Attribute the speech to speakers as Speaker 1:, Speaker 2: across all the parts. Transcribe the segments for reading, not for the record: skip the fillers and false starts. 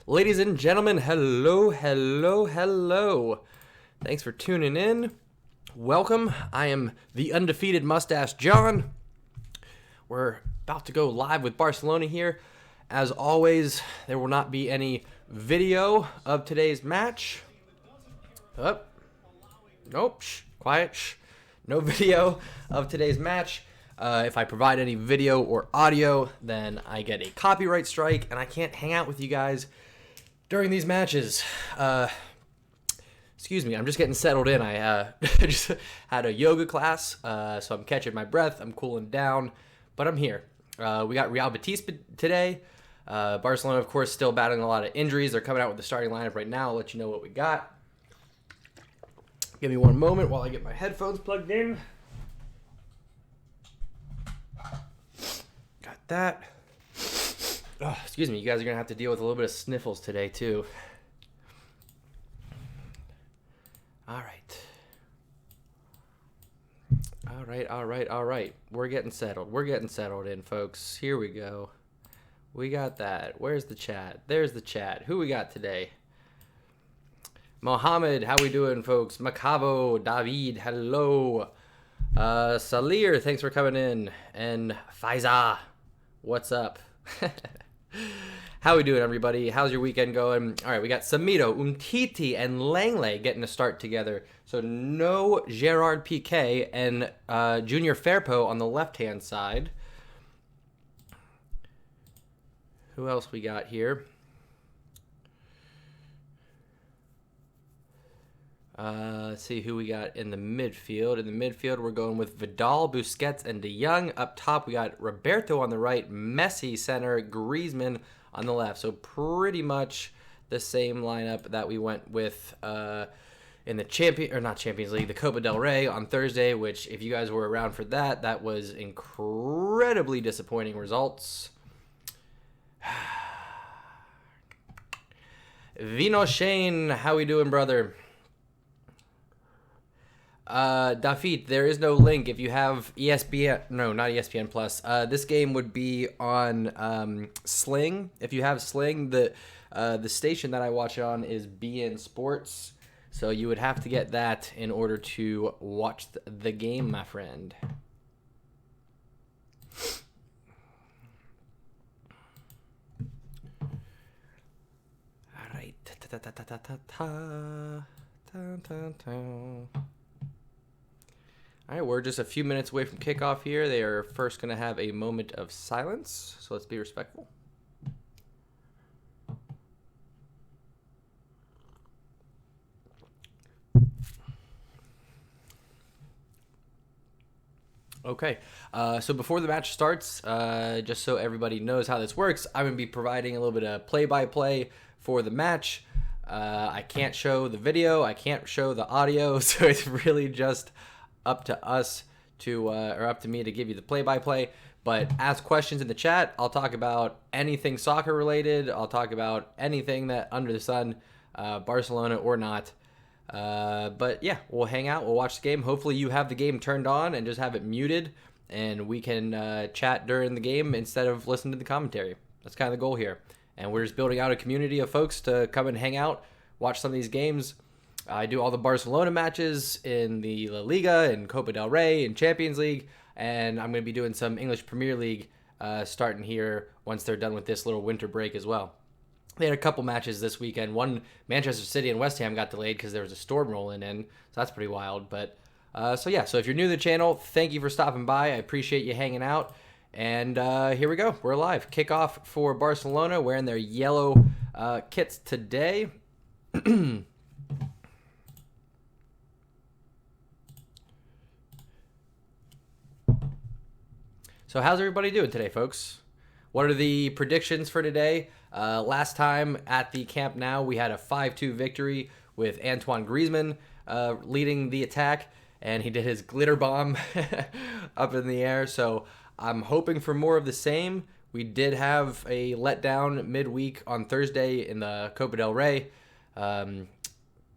Speaker 1: Ladies and gentlemen, hello. Thanks for tuning in. Welcome. I am the undefeated Moustache John. We're about to go live with Barcelona here. As always, there will not be any video of today's match. Nope. Quiet. No video of today's match. If I provide any video or audio, then I get a copyright strike, and I can't hang out with you guys during these matches. Excuse me, I'm just getting settled in. I just had a yoga class, so I'm catching my breath. I'm cooling down, but I'm here. We got Real Betis today. Barcelona, of course, still battling a lot of injuries. They're coming out with the starting lineup right now. I'll let you know what we got. Give me one moment while I get my headphones plugged in. Got that. Oh, excuse me, you guys are going to have to deal with a little bit of sniffles today, too. All right. We're getting settled in, folks. Here we go. We got that. Where's the chat? There's the chat. Who we got today? Mohammed, how we doing, folks? Macavo, David, hello. Salir, thanks for coming in. And Faiza, what's up? How we doing, everybody? How's your weekend going? All right, we got Samito, Umtiti, and Lenglet getting to start together. So no Gerard Piqué and Junior Firpo on the left-hand side. Who else we got here? Let's see who we got in the midfield. In the midfield, we're going with Vidal, Busquets, and De Jong. Up top, we got Roberto on the right, Messi center, Griezmann on the left. So pretty much the same lineup that we went with in the the Copa del Rey on Thursday, which if you guys were around for that, that was incredibly disappointing results. Vino Shane, how we doing, brother? Dafit, there is no link. If you have ESPN, no, not ESPN Plus. This game would be on Sling. If you have Sling, the station that I watch it on is BN Sports. So you would have to get that in order to watch the game, my friend. All right. All right, we're just a few minutes away from kickoff here. They are first going to have a moment of silence, so let's be respectful. Okay, so before the match starts, just so everybody knows how this works, I'm going to be providing a little bit of play-by-play for the match. I can't show the video, I can't show the audio, so it's really just up to us or up to me to give you the play-by-play. But ask questions in the chat. I'll talk about anything soccer related. I'll talk about anything that under the sun, Barcelona or not. But yeah, we'll hang out. We'll watch the game. Hopefully you have the game turned on and just have it muted, and we can chat during the game instead of listening to the commentary. That's kind of the goal here. And we're just building out a community of folks to come and hang out, watch some of these games. I do all the Barcelona matches in the La Liga and Copa del Rey and Champions League, and I'm going to be doing some English Premier League starting here once they're done with this little winter break as well. They had a couple matches this weekend. One, Manchester City and West Ham got delayed because there was a storm rolling in, so that's pretty wild. But so if you're new to the channel, thank you for stopping by. I appreciate you hanging out. And here we go. We're live. Kickoff for Barcelona, wearing their yellow kits today. So how's everybody doing today, folks? What are the predictions for today? Last time at the Camp Nou, we had a 5-2 victory with Antoine Griezmann leading the attack, and he did his glitter bomb up in the air. So I'm hoping for more of the same. We did have a letdown midweek on Thursday in the Copa del Rey. That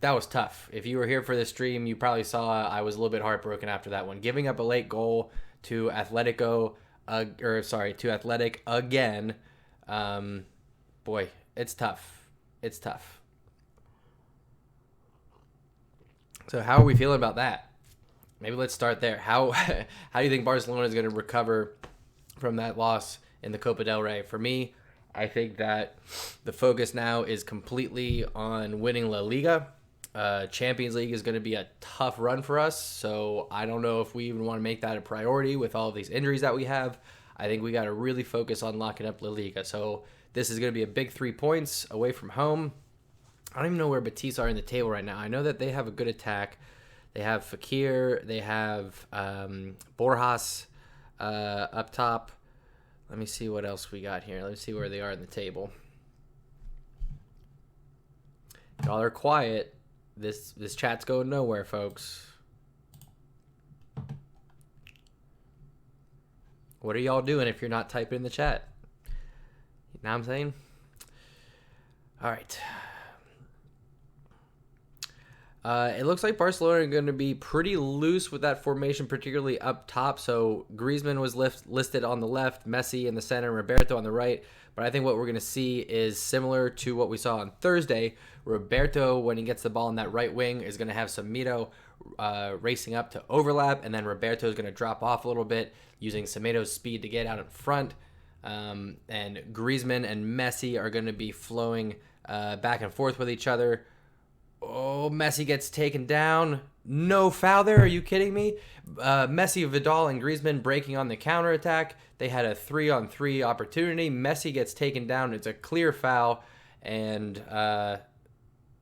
Speaker 1: was tough. If you were here for the stream, you probably saw I was a little bit heartbroken after that one. Giving up a late goal to Athletic again. boy, it's tough. It's tough. So how are we feeling about that? Maybe let's start there. How do you think Barcelona is going to recover from that loss in the Copa del Rey? For me, I think that the focus now is completely on winning La Liga. Champions League is going to be a tough run for us, so I don't know if we even want to make that a priority with all of these injuries that we have. I think we got to really focus on locking up La Liga. So this is going to be a big 3 points away from home. I don't even know where Betis are in the table right now. I know that they have a good attack. They have Fakir. They have Borjas up top. Let me see what else we got here. Let me see where they are in the table. Y'all are quiet. This chat's going nowhere, folks. What are y'all doing if you're not typing in the chat? You know what I'm saying? All right. It looks like Barcelona are going to be pretty loose with that formation, particularly up top. So Griezmann was listed on the left, Messi in the center, Roberto on the right. But I think what we're going to see is similar to what we saw on Thursday. Roberto, when he gets the ball in that right wing, is going to have Semedo racing up to overlap. And then Roberto is going to drop off a little bit, using Semedo's speed to get out in front. And Griezmann and Messi are going to be flowing back and forth with each other. Oh, Messi gets taken down. No foul there. Are you kidding me? Messi, Vidal, and Griezmann breaking on the counterattack. They had a 3-on-3 opportunity. Messi gets taken down. It's a clear foul, and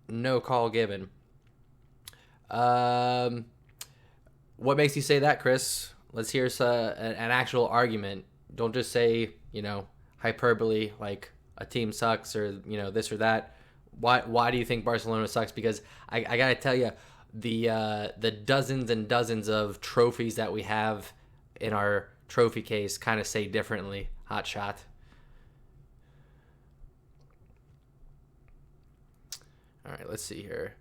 Speaker 1: no call given. What makes you say that, Chris? Let's hear an actual argument. Don't just say, hyperbole like a team sucks or, this or that. Why do you think Barcelona sucks? Because I gotta tell you, the dozens and dozens of trophies that we have in our trophy case kind of say differently. Hot shot. All right, let's see here.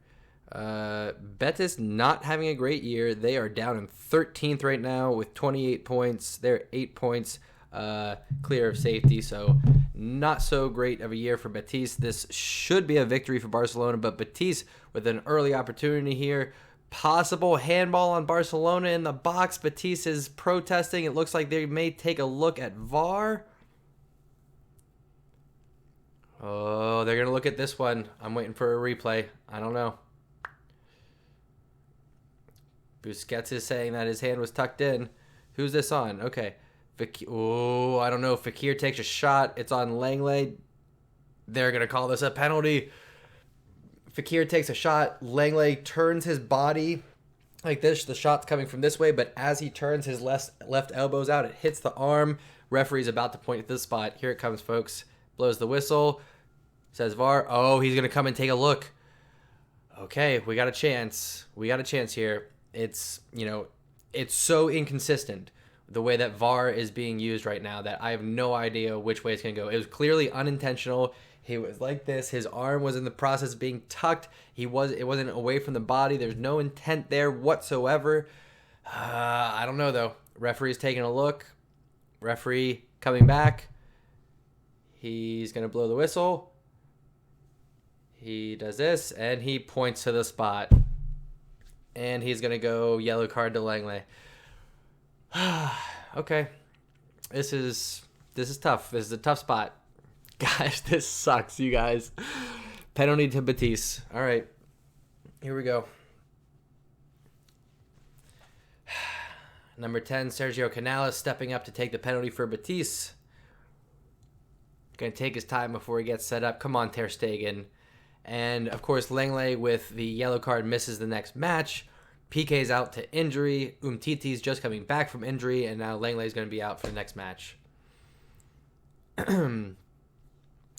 Speaker 1: Betis not having a great year. They are down in 13th right now with 28 points. They're 8 points clear of safety, so not so great of a year for Betis. This should be a victory for Barcelona, but Betis with an early opportunity here. Possible handball on Barcelona in the box. Betis is protesting. It looks like they may take a look at VAR. Oh, they're going to look at this one. I'm waiting for a replay. I don't know. Busquets is saying that his hand was tucked in. Who's this on? Okay. Oh, I don't know. Fakir takes a shot. It's on Lenglet. They're going to call this a penalty. Fakir takes a shot. Lenglet turns his body like this. The shot's coming from this way, but as he turns his left elbows out, it hits the arm. Referee's about to point at this spot. Here it comes, folks. Blows the whistle. Says VAR. Oh, he's going to come and take a look. Okay, we got a chance. We got a chance here. It's, it's so inconsistent the way that VAR is being used right now that I have no idea which way it's going to go. It was clearly unintentional. He was like this. His arm was in the process of being tucked. It wasn't away from the body. There's no intent there whatsoever. I don't know, though. Referee's taking a look. Referee coming back. He's going to blow the whistle. He does this, and he points to the spot. And he's going to go yellow card to Lenglet. Okay. This is tough. This is a tough spot. Guys, this sucks, you guys. Penalty to Betis. All right. Here we go. Number 10, Sergio Canales stepping up to take the penalty for Betis. Going to take his time before he gets set up. Come on, Ter Stegen. And, of course, Lenglet with the yellow card misses the next match. PK's out to injury. Umtiti's just coming back from injury, and now Lenglet's going to be out for the next match.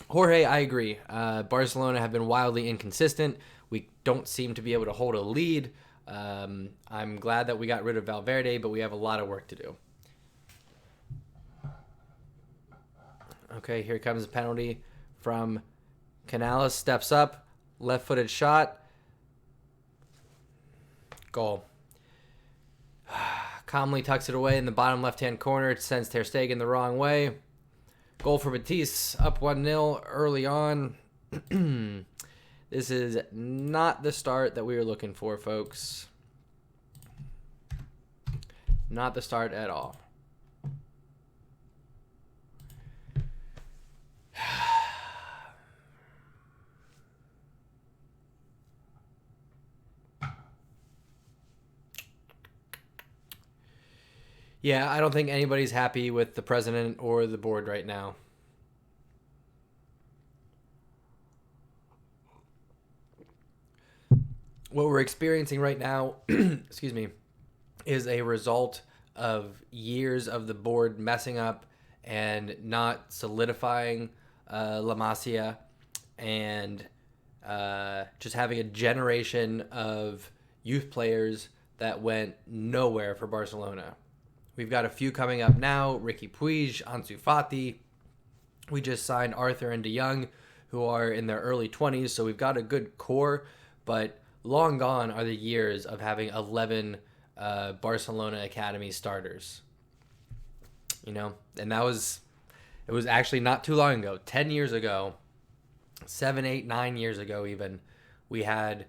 Speaker 1: Jorge, I agree. Barcelona have been wildly inconsistent. We don't seem to be able to hold a lead. I'm glad that we got rid of Valverde, but we have a lot of work to do. Okay, here comes a penalty from Canales. Steps up, left-footed shot. Goal. Calmly tucks it away in the bottom left-hand corner. It sends Ter Stegen the wrong way. Goal for Betis, up 1-0 early on. This is not the start that we were looking for, folks. Not the start at all. Yeah, I don't think anybody's happy with the president or the board right now. What we're experiencing right now, excuse me, is a result of years of the board messing up and not solidifying La Masia, and just having a generation of youth players that went nowhere for Barcelona. We've got a few coming up now: Ricky Puig, Ansu Fati. We just signed Arthur and De Jong, who are in their early 20s, so we've got a good core, but long gone are the years of having 11 Barcelona Academy starters. You know, and it was actually not too long ago, 10 years ago, 7, 8, 9 years ago even, we had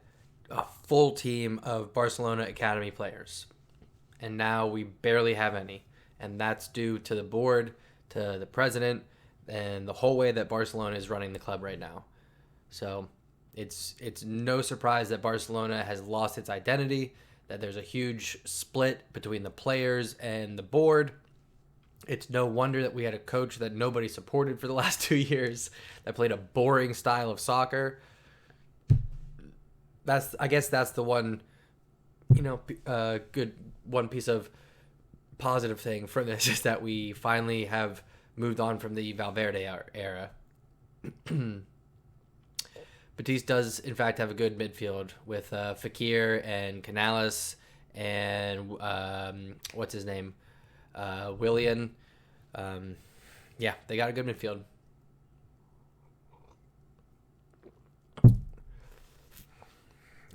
Speaker 1: a full team of Barcelona Academy players. And now we barely have any. And that's due to the board, to the president, and the whole way that Barcelona is running the club right now. So it's no surprise that Barcelona has lost its identity, that there's a huge split between the players and the board. It's no wonder that we had a coach that nobody supported for the last 2 years, that played a boring style of soccer. I guess that's the one, good one piece of positive thing from this, is that we finally have moved on from the Valverde era. Betis does, in fact, have a good midfield with Fekir and Canales and what's his name? Willian. Yeah, they got a good midfield.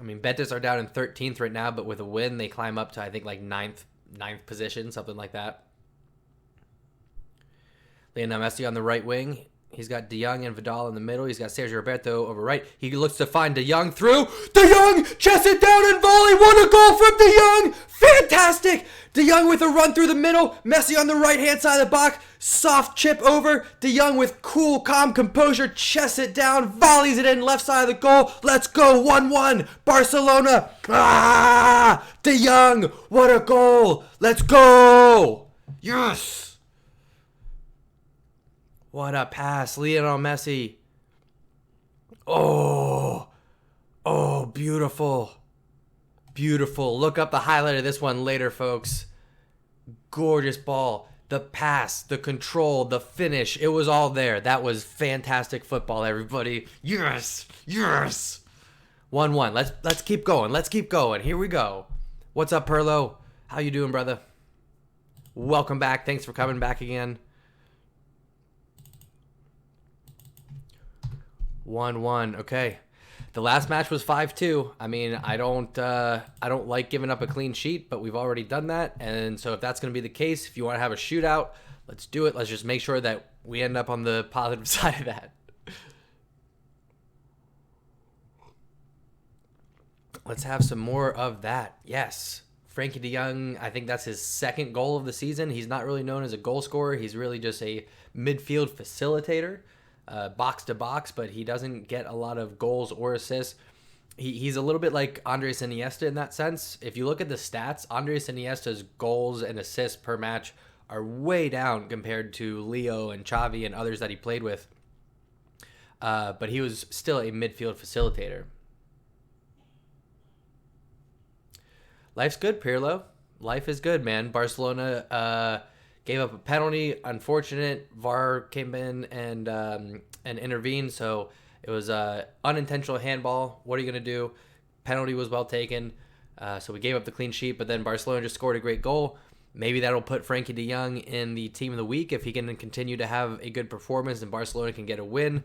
Speaker 1: I mean, Betis are down in 13th right now, but with a win, they climb up to, I think, like ninth position, something like that. Lionel Messi on the right wing. He's got De Jong and Vidal in the middle. He's got Sergio Roberto over right. He looks to find De Jong through. De Jong chests it down and volley. What a goal from De Jong! Fantastic! De Jong with a run through the middle. Messi on the right-hand side of the box. Soft chip over. De Jong with cool, calm composure chests it down, volleys it in left side of the goal. Let's go, 1-1. Barcelona. De Jong, what a goal. Let's go. Yes. What a pass, Lionel Messi. Oh, beautiful. Beautiful. Look up the highlight of this one later, folks. Gorgeous ball. The pass, the control, the finish. It was all there. That was fantastic football, everybody. Yes. 1-1. Let's keep going. Let's keep going. Here we go. What's up, Perlo? How you doing, brother? Welcome back. Thanks for coming back again. 1-1. Okay. The last match was 5-2. I mean, I don't like giving up a clean sheet, but we've already done that. And so if that's going to be the case, if you want to have a shootout, let's do it. Let's just make sure that we end up on the positive side of that. Let's have some more of that. Yes. Frankie de Jong, I think that's his second goal of the season. He's not really known as a goal scorer. He's really just a midfield facilitator. Box to box, but he doesn't get a lot of goals or assists. He's a little bit like Andres Iniesta in that sense. If you look at the stats, Andres Iniesta's goals and assists per match are way down compared to Leo and Xavi and others that he played with. But he was still a midfield facilitator. Life's good, Pirlo. Life is good, man. Barcelona gave up a penalty. Unfortunate. VAR came in and intervened. So it was unintentional handball. What are you going to do? Penalty was well taken. So we gave up the clean sheet. But then Barcelona just scored a great goal. Maybe that'll put Frankie de Jong in the team of the week if he can continue to have a good performance and Barcelona can get a win.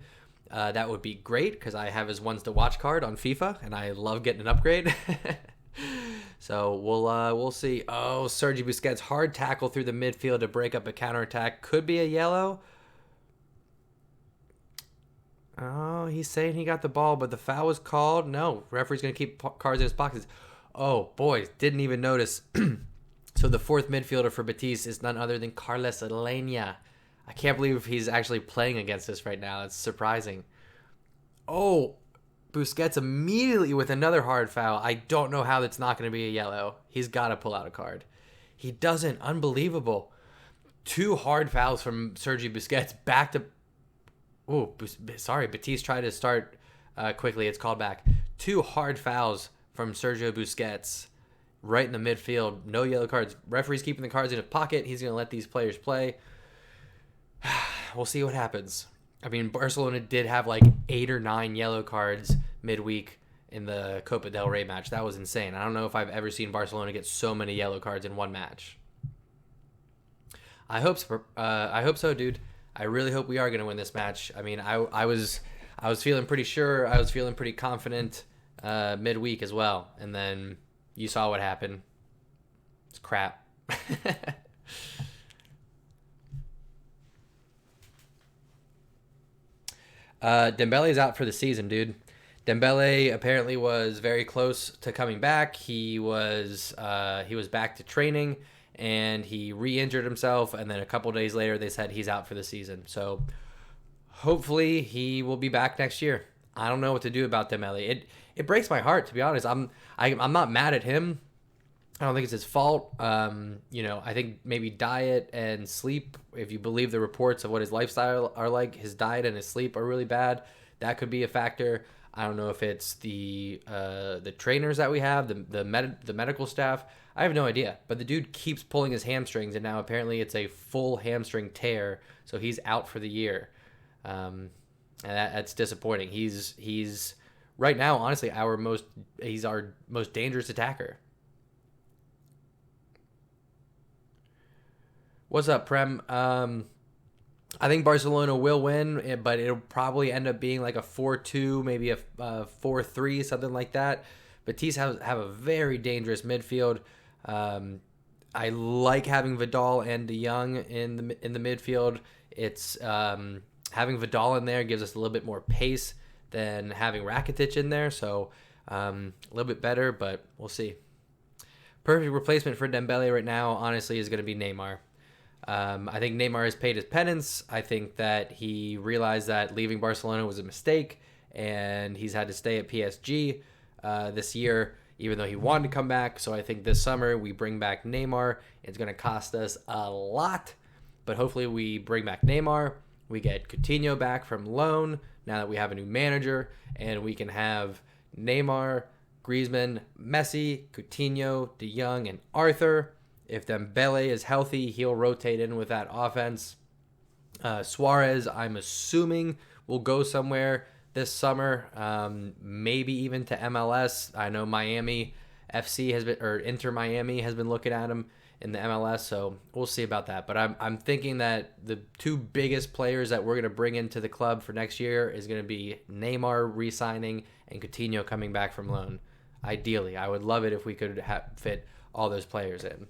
Speaker 1: That would be great because I have his ones to watch card on FIFA and I love getting an upgrade. So we'll see. Oh, Sergi Busquets, hard tackle through the midfield to break up a counterattack. Could be a yellow. Oh, he's saying he got the ball, but the foul was called. No, referee's going to keep cards in his pockets. Oh, boy, didn't even notice. So the fourth midfielder for Betis is none other than Carles Alenia. I can't believe he's actually playing against us right now. It's surprising. Oh, Busquets immediately with another hard foul. I don't know how that's not going to be a yellow. He's got to pull out a card. He doesn't. Unbelievable. Two hard fouls from Sergi Busquets back to... Oh, sorry. Betis tried to start quickly. It's called back. Two hard fouls from Sergio Busquets right in the midfield. No yellow cards. Referee's keeping the cards in his pocket. He's going to let these players play. We'll see what happens. I mean, Barcelona did have like 8 or 9 yellow cards midweek in the Copa del Rey match. That was insane. I don't know if I've ever seen Barcelona get so many yellow cards in one match. I hope so, dude. I really hope we are going to win this match. I mean, I was feeling pretty sure. I was feeling pretty confident midweek as well. And then you saw what happened. It's crap. Dembele's out for the season, dude. Dembele apparently was very close to coming back. He was back to training, and he re-injured himself. And then a couple days later, they said he's out for the season. So hopefully he will be back next year. I don't know what to do about Dembele. It breaks my heart, to be honest. I'm not mad at him. I don't think it's his fault. I think maybe diet and sleep, if you believe the reports of what his lifestyle are like, his diet and his sleep are really bad. That could be a factor. I don't know if it's the trainers that we have, the medical staff. I have no idea. But the dude keeps pulling his hamstrings, and now apparently it's a full hamstring tear, so he's out for the year. And that's disappointing. He's right now, honestly, he's our most dangerous attacker. What's up, Prem? I think Barcelona will win, but it'll probably end up being like a 4-2, maybe a 4-3, something like that. Betis have a very dangerous midfield. I like having Vidal and De Jong in the midfield. It's having Vidal in there gives us a little bit more pace than having Rakitic in there, so a little bit better, but we'll see. Perfect replacement for Dembele right now, honestly, is going to be Neymar. I think Neymar has paid his penance. I think that he realized that leaving Barcelona was a mistake, and he's had to stay at PSG this year, even though he wanted to come back. So I think this summer we bring back Neymar. It's going to cost us a lot, but hopefully we bring back Neymar. We get Coutinho back from loan now that we have a new manager, and we can have Neymar, Griezmann, Messi, Coutinho, De Jong, and Arthur. If Dembele is healthy, he'll rotate in with that offense. Suarez, I'm assuming, will go somewhere this summer, maybe even to MLS. I know Miami FC Inter Miami has been looking at him in the MLS, so we'll see about that. But I'm thinking that the two biggest players that we're going to bring into the club for next year is going to be Neymar re-signing and Coutinho coming back from loan. Ideally, I would love it if we could fit all those players in.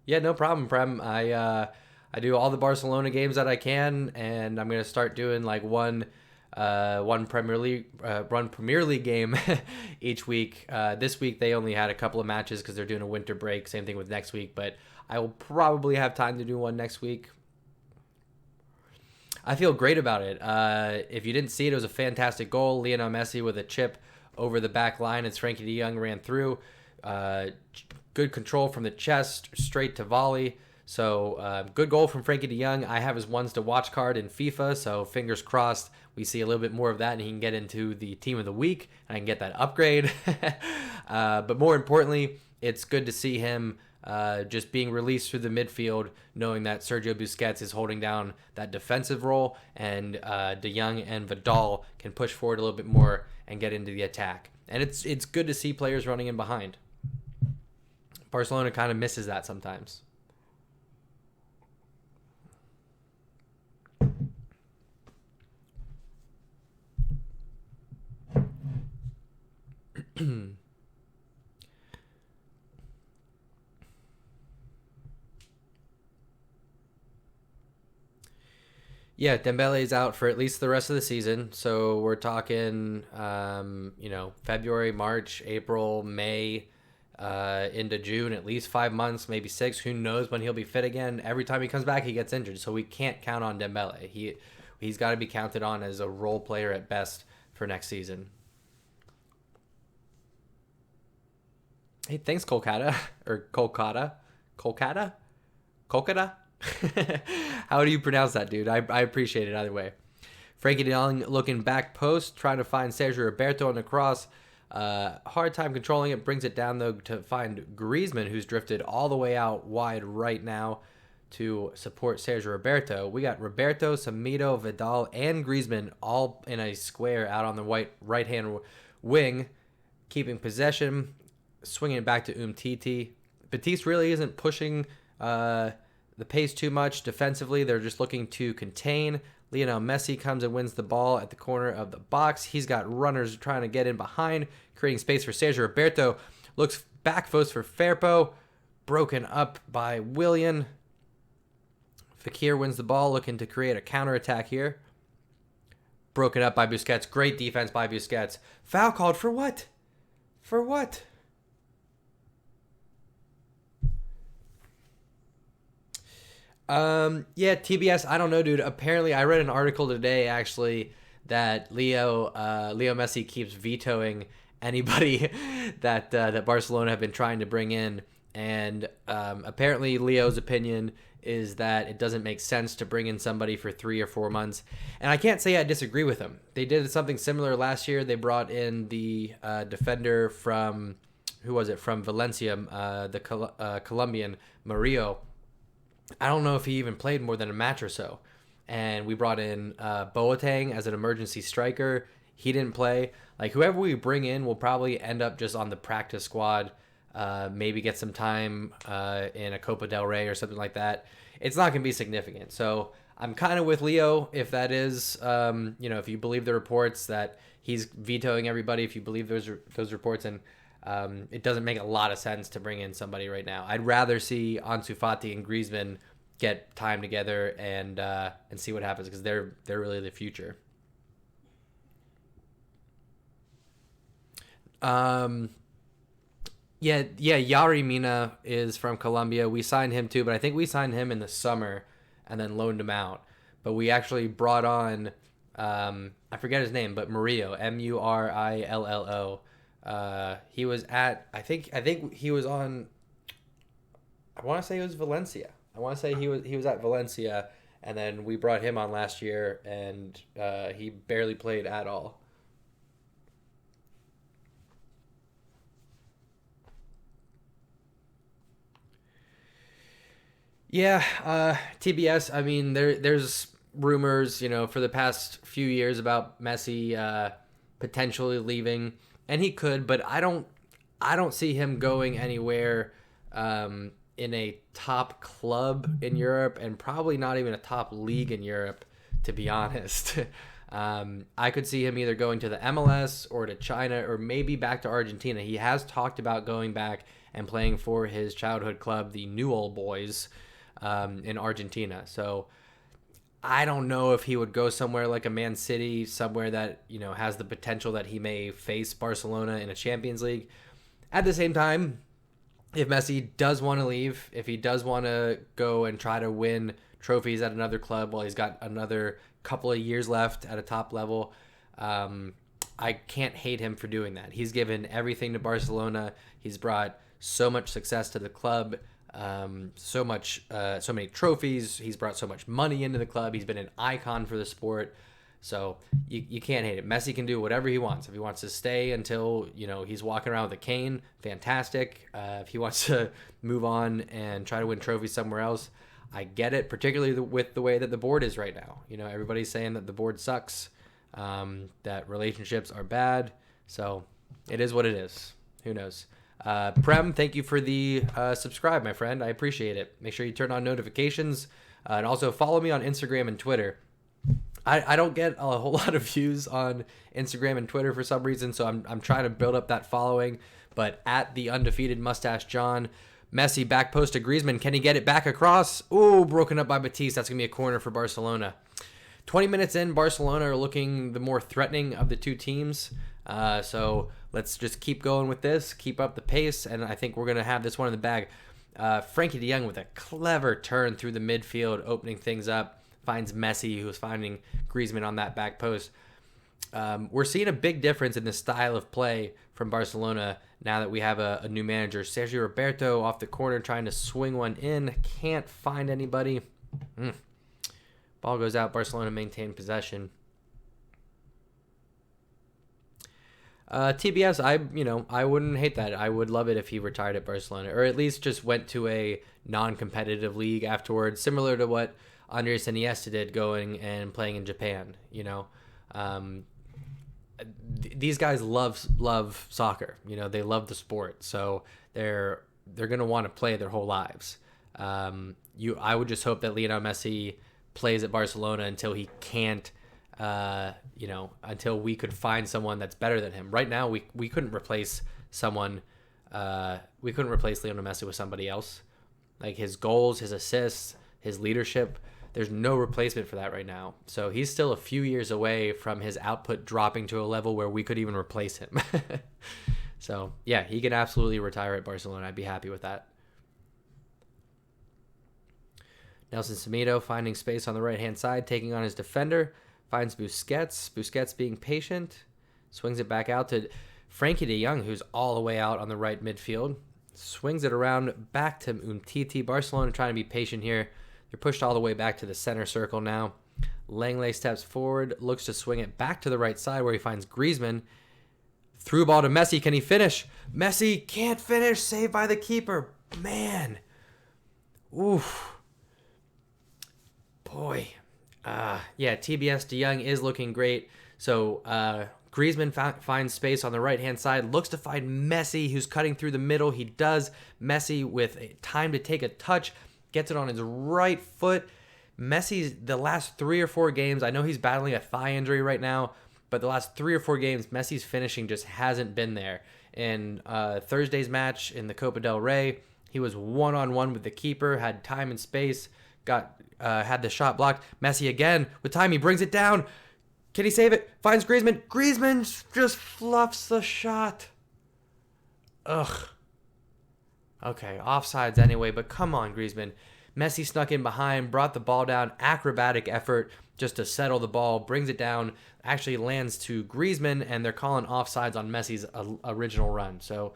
Speaker 1: Yeah, no problem, Prem. I do all the Barcelona games that I can, and I'm gonna start doing like one Premier League game each week. This week they only had a couple of matches because they're doing a winter break. Same thing with next week, but I will probably have time to do one next week. I feel great about it. If you didn't see it, it was a fantastic goal. Lionel Messi with a chip over the back line as Frankie de Jong ran through. Good control from the chest, straight to volley. So good goal from Frankie de Jong. I have his ones to watch card in FIFA, so fingers crossed we see a little bit more of that and he can get into the team of the week and I can get that upgrade. But more importantly, it's good to see him just being released through the midfield, knowing that Sergio Busquets is holding down that defensive role and De Jong and Vidal can push forward a little bit more and get into the attack. And it's good to see players running in behind. Barcelona kind of misses that sometimes. Yeah, Dembele's out for at least the rest of the season. So we're talking, February, March, April, May, into June, at least 5 months, maybe 6. Who knows when he'll be fit again? Every time he comes back, he gets injured. So we can't count on Dembele. He's got to be counted on as a role player at best for next season. Hey, thanks, Kolkata. Or Kolkata? How do you pronounce that, dude? I appreciate it either way. Frankie de Jong looking back post, trying to find Sergio Roberto on the cross. Hard time controlling it. Brings it down, though, to find Griezmann, who's drifted all the way out wide right now to support Sergio Roberto. We got Roberto, Semedo, Vidal, and Griezmann all in a square out on the right-hand wing, keeping possession, swinging it back to Umtiti. Betis really isn't pushing the pace too much defensively. They're just looking to contain. Lionel Messi comes and wins the ball at the corner of the box. He's got runners trying to get in behind, creating space for Sergio Roberto. Looks back post for Firpo. Broken up by Willian. Fekir wins the ball, looking to create a counterattack here. Broken up by Busquets. Great defense by Busquets. Foul called for what? For what? Yeah, TBS, I don't know, dude. Apparently, I read an article today, actually, that Leo Messi keeps vetoing anybody that Barcelona have been trying to bring in. And apparently, Leo's opinion is that it doesn't make sense to bring in somebody for 3 or 4 months. And I can't say I disagree with him. They did something similar last year. They brought in the defender from, who was it, from Valencia, the Colombian, Murillo. I don't know if he even played more than a match or so. And we brought in Boateng as an emergency striker. He didn't play. Like, whoever we bring in will probably end up just on the practice squad, maybe get some time in a Copa del Rey or something like that. It's not going to be significant. So I'm kind of with Leo if that is, if you believe the reports that he's vetoing everybody, if you believe those reports, and it doesn't make a lot of sense to bring in somebody right now. I'd rather see Ansu Fati and Griezmann get time together and see what happens, because they're really the future. Yari Mina is from Colombia. We signed him too, but I think we signed him in the summer and then loaned him out. But we actually brought on, I forget his name, but Murillo, Murillo. He was at, I think he was on, I want to say it was Valencia. I want to say he was at Valencia, and then we brought him on last year, and he barely played at all. Yeah, TBS, I mean, there's rumors, for the past few years about Messi potentially leaving, and he could, but I don't see him going anywhere in a top club in Europe, and probably not even a top league in Europe, to be honest. I could see him either going to the MLS or to China, or maybe back to Argentina. He has talked about going back and playing for his childhood club, the New Old Boys, in Argentina. So I don't know if he would go somewhere like a Man City, somewhere that, has the potential that he may face Barcelona in a Champions League. At the same time, if Messi does want to leave, if he does want to go and try to win trophies at another club while he's got another couple of years left at a top level, I can't hate him for doing that. He's given everything to Barcelona. He's brought so much success to the club. So many trophies. He's brought so much money into the club. He's been an icon for the sport. So you can't hate it. Messi can do whatever he wants. If he wants to stay until, he's walking around with a cane, fantastic. If he wants to move on and try to win trophies somewhere else, I get it, particularly with the way that the board is right now. Everybody's saying that the board sucks, that relationships are bad. So it is what it is. Who knows? Prem, thank you for the subscribe, my friend. I appreciate it. Make sure you turn on notifications, and also follow me on Instagram and Twitter. I don't get a whole lot of views on Instagram and Twitter for some reason, so I'm trying to build up that following. But at the undefeated Moustache John, Messi back post to Griezmann. Can he get it back across? Ooh, broken up by Betis. That's going to be a corner for Barcelona. 20 minutes in, Barcelona are looking the more threatening of the two teams. So let's just keep going with this, keep up the pace, and I think we're going to have this one in the bag. Frankie de Jong with a clever turn through the midfield, opening things up, finds Messi, who's finding Griezmann on that back post. We're seeing a big difference in the style of play from Barcelona now that we have a new manager. Sergio Roberto off the corner trying to swing one in. Can't find anybody. Ball goes out. Barcelona maintain possession. TBS, I wouldn't hate that. I would love it if he retired at Barcelona, or at least just went to a non-competitive league afterwards, similar to what Andres Iniesta did, going and playing in Japan. These guys love soccer. They love the sport, so they're gonna want to play their whole lives. I would just hope that Lionel Messi plays at Barcelona until he can't. Until we could find someone that's better than him. Right now, we couldn't replace someone. We couldn't replace Lionel Messi with somebody else. Like his goals, his assists, his leadership. There's no replacement for that right now. So he's still a few years away from his output dropping to a level where we could even replace him. So yeah, he can absolutely retire at Barcelona. I'd be happy with that. Nelson Semedo finding space on the right-hand side, taking on his defender. Finds Busquets. Busquets being patient. Swings it back out to Frankie de Jong, who's all the way out on the right midfield. Swings it around back to Umtiti. Barcelona trying to be patient here. They're pushed all the way back to the center circle now. Lenglet steps forward, looks to swing it back to the right side where he finds Griezmann. Through ball to Messi. Can he finish? Messi can't finish. Saved by the keeper. Man. Oof. Boy. TBS de Jong is looking great. So Griezmann finds space on the right-hand side, looks to find Messi, who's cutting through the middle. He does. Messi with time to take a touch, gets it on his right foot. Messi's the last 3 or 4 games, I know he's battling a thigh injury right now, but the last 3 or 4 games, Messi's finishing just hasn't been there. In Thursday's match in the Copa del Rey, he was one-on-one with the keeper, had time and space, had the shot blocked. Messi again with time. He brings it down. Can he save it? Finds Griezmann. Griezmann just fluffs the shot. Ugh. Okay, offsides anyway, but come on, Griezmann. Messi snuck in behind, brought the ball down. Acrobatic effort just to settle the ball. Brings it down. Actually lands to Griezmann, and they're calling offsides on Messi's original run. So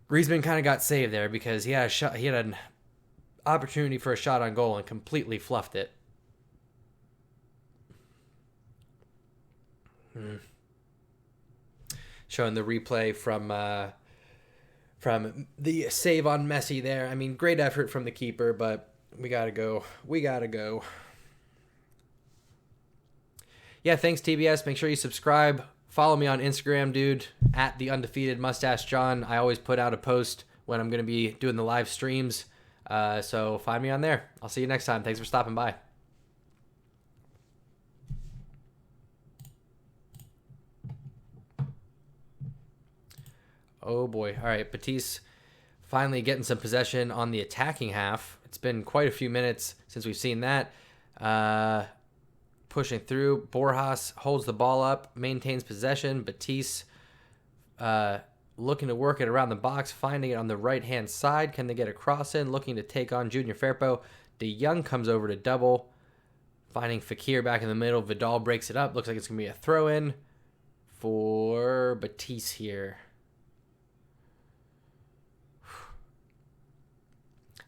Speaker 1: Griezmann kind of got saved there because he had a shot. He had an opportunity for a shot on goal and completely fluffed it. Showing the replay from the save on Messi there. I mean, great effort from the keeper, but we gotta go. Yeah, thanks TBS. Make sure you subscribe. Follow me on Instagram, dude, at the undefeated Moustache John. I always put out a post when I'm gonna be doing the live streams. So find me on there. I'll see you next time. Thanks for stopping by. Oh boy. All right. Betis finally getting some possession on the attacking half. It's been quite a few minutes since we've seen that. Pushing through. Borjas holds the ball up, maintains possession. Betis looking to work it around the box, finding it on the right-hand side. Can they get a cross in? Looking to take on Junior Firpo. De Jong comes over to double, finding Fekir back in the middle. Vidal breaks it up. Looks like it's going to be a throw-in for Betis here.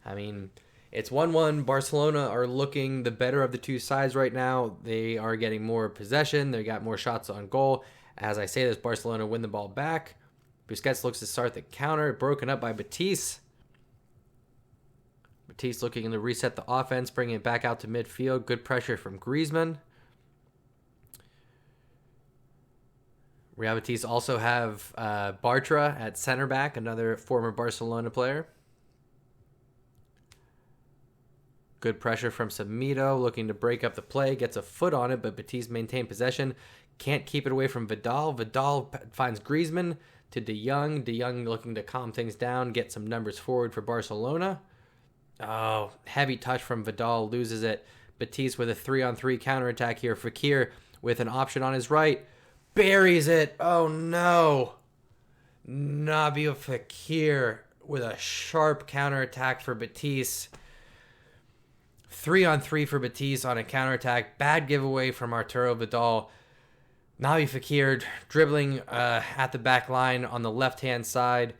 Speaker 1: I mean, it's 1-1. Barcelona are looking the better of the two sides right now. They are getting more possession. They got more shots on goal. As I say this, Barcelona win the ball back. Busquets looks to start the counter, broken up by Betis. Betis looking to reset the offense, bringing it back out to midfield. Good pressure from Griezmann. Real Betis also have Bartra at center back, another former Barcelona player. Good pressure from Semedo, looking to break up the play. Gets a foot on it, but Betis maintain possession. Can't keep it away from Vidal. Vidal finds Griezmann to De Jong. De Jong looking to calm things down, get some numbers forward for Barcelona. Oh, heavy touch from Vidal, loses it. Betis with a 3-on-3 counterattack here. Fekir with an option on his right. Buries it. Oh, no. Nabil Fekir with a sharp counterattack for Betis. 3-on-3 for Betis on a counterattack. Bad giveaway from Arturo Vidal. Nabil Fekir dribbling at the back line on the left-hand side.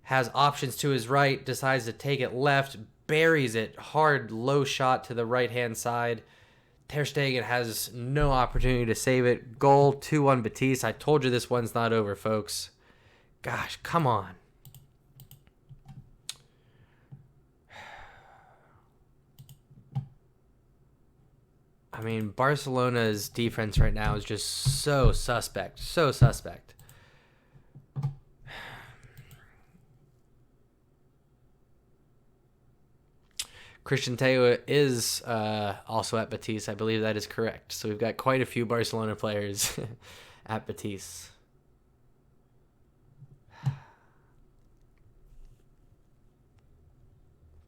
Speaker 1: Has options to his right. Decides to take it left. Buries it. Hard, low shot to the right-hand side. Ter Stegen has no opportunity to save it. Goal, 2-1 Betis. I told you this one's not over, folks. Gosh, come on. I mean, Barcelona's defense right now is just so suspect. So suspect. Christian Teo is also at Betis. I believe that is correct. So we've got quite a few Barcelona players at Betis.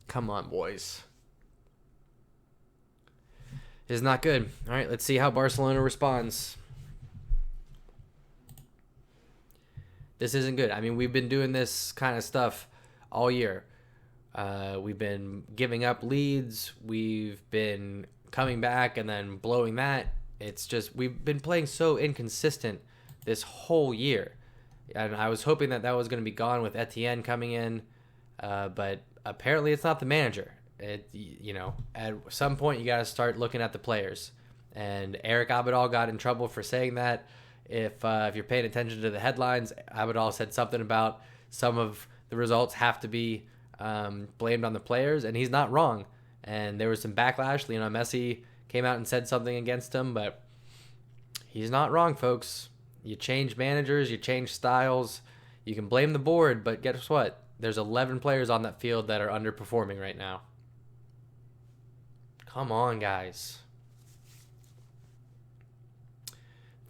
Speaker 1: Come on, boys. This is not good. All right, let's see how Barcelona responds. This isn't good. I mean, we've been doing this kind of stuff all year. We've been giving up leads. We've been coming back and then blowing that. It's just we've been playing so inconsistent this whole year. And I was hoping that was going to be gone with Etienne coming in. But apparently it's not the manager. At some point you got to start looking at the players. And Eric Abidal got in trouble for saying that. If you're paying attention to the headlines, Abidal said something about some of the results have to be blamed on the players, and he's not wrong. And there was some backlash. Lionel Messi came out and said something against him, but he's not wrong, folks. You change managers, you change styles. You can blame the board, but guess what? There's 11 players on that field that are underperforming right now. Come on, guys.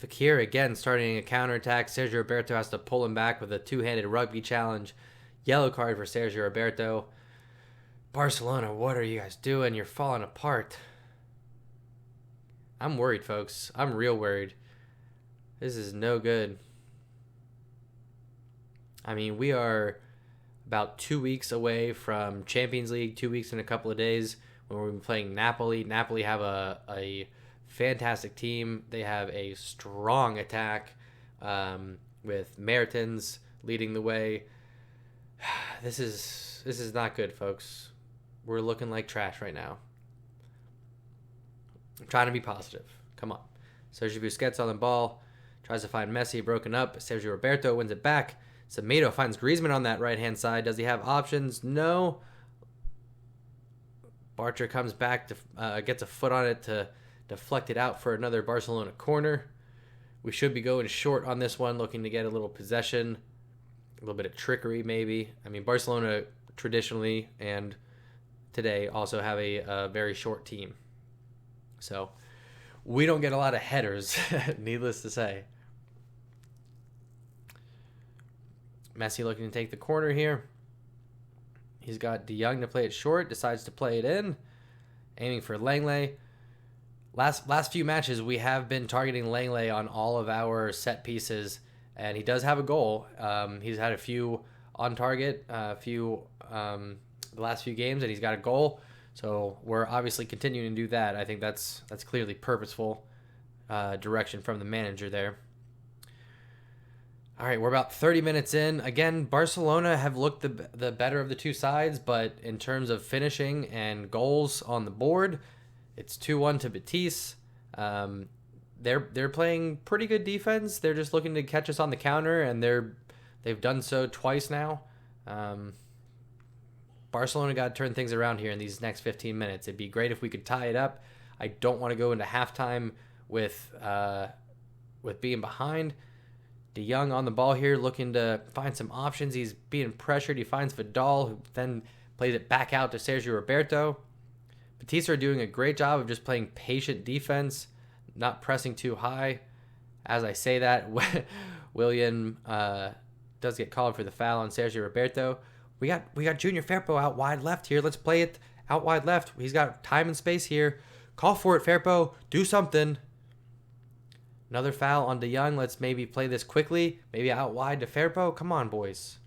Speaker 1: Fekir again starting a counterattack. Sergio Roberto has to pull him back with a two-handed rugby challenge. Yellow card for Sergio Roberto. Barcelona, what are you guys doing? You're falling apart. I'm worried, folks. I'm real worried. This is no good. I mean, we are about 2 weeks away from Champions League, 2 weeks and a couple of days when we'll be playing Napoli. Napoli have a fantastic team. They have a strong attack with Mertens leading the way. This is not good, folks. We're looking like trash right now. I'm trying to be positive. Come on. Sergio Busquets on the ball. Tries to find Messi, broken up. Sergio Roberto wins it back. Semedo finds Griezmann on that right-hand side. Does he have options? No. Bartra comes back, to gets a foot on it to deflect it out for another Barcelona corner. We should be going short on this one, looking to get a little possession. A little bit of trickery, maybe. I mean, Barcelona traditionally and today also have a very short team. So we don't get a lot of headers, needless to say. Messi looking to take the corner here. He's got De Jong to play it short, decides to play it in, aiming for Lenglet. Last few matches, we have been targeting Lenglet on all of our set pieces, and he does have a goal. He's had a few on target, the last few games, and he's got a goal. So we're obviously continuing to do that. I think that's clearly purposeful direction from the manager there. All right, we're about 30 minutes in. Again, Barcelona have looked the better of the two sides, but in terms of finishing and goals on the board, it's 2-1 to Betis. They're playing pretty good defense. They're just looking to catch us on the counter, and they've done so twice now. Barcelona got to turn things around here in these next 15 minutes. It'd be great if we could tie it up. I don't want to go into halftime with being behind. De Jong on the ball here, looking to find some options. He's being pressured. He finds Vidal, who then plays it back out to Sergio Roberto. Betis are doing a great job of just playing patient defense, not pressing too high. As I say that, William does get called for the foul on Sergio Roberto. We got Junior Firpo out wide left here. Let's play it out wide left. He's got time and space here. Call for it, Firpo. Do something. Another foul on De Jong. Let's maybe play this quickly. Maybe out wide to Firpo. Come on, boys.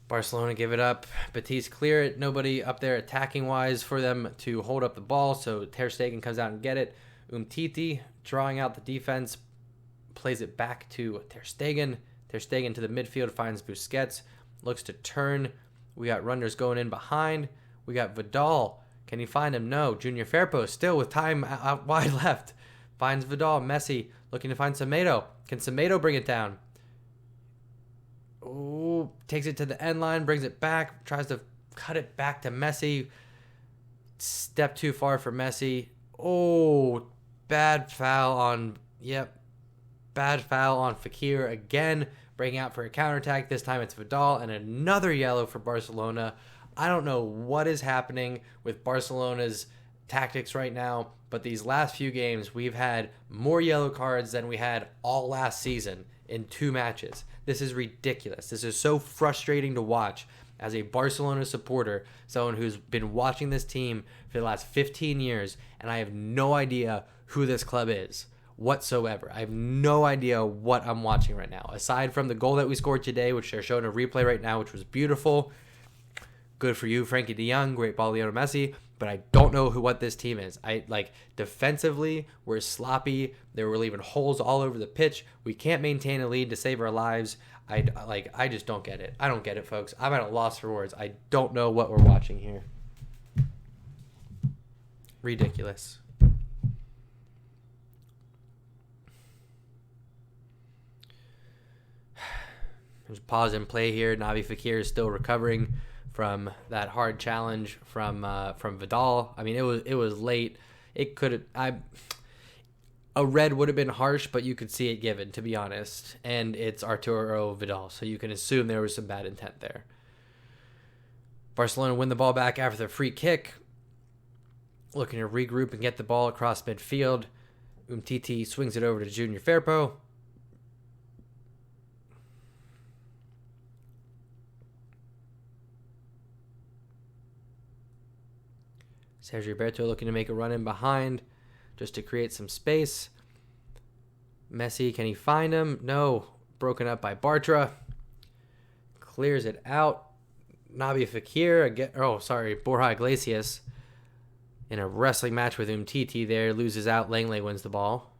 Speaker 1: Barcelona give it up. Betis clear it. Nobody up there attacking-wise for them to hold up the ball, so Ter Stegen comes out and get it. Umtiti drawing out the defense, plays it back to Ter Stegen. Ter Stegen to the midfield, finds Busquets, looks to turn. We got runners going in behind. We got Vidal. Can he find him? No. Junior Firpo still with time out wide left. Finds Vidal. Messi looking to find Semedo. Can Semedo bring it down? Oh, takes it to the end line, brings it back, tries to cut it back to Messi. Step too far for Messi. Oh, bad foul on Fekir again, breaking out for a counterattack. This time it's Vidal, and another yellow for Barcelona. I don't know what is happening with Barcelona's tactics right now, but these last few games, we've had more yellow cards than we had all last season in 2 matches. This is ridiculous. This is so frustrating to watch as a Barcelona supporter, someone who's been watching this team for the last 15 years, and I have no idea who this club is whatsoever. I have no idea what I'm watching right now. Aside from the goal that we scored today, which they're showing a replay right now, which was beautiful. Good for you, Frankie de Jong. Great ball, Lionel Messi. But I don't know what this team is. Defensively, we're sloppy. They were leaving holes all over the pitch. We can't maintain a lead to save our lives. I just don't get it. I don't get it, folks. I'm at a loss for words. I don't know what we're watching here. Ridiculous. There's pause and play here. Naby Fekir is still recovering from that hard challenge from Vidal. I mean, it was late. It could have a red would have been harsh, but you could see it given, to be honest. And it's Arturo Vidal, so you can assume there was some bad intent there. Barcelona win the ball back after the free kick, looking to regroup and get the ball across midfield. Umtiti swings it over to Junior Firpo. Sergio Roberto looking to make a run in behind just to create some space. Messi, can he find him? No. Broken up by Bartra. Clears it out. Naby Fekir again. Borja Iglesias in a wrestling match with Umtiti there. Loses out. Lenglet wins the ball.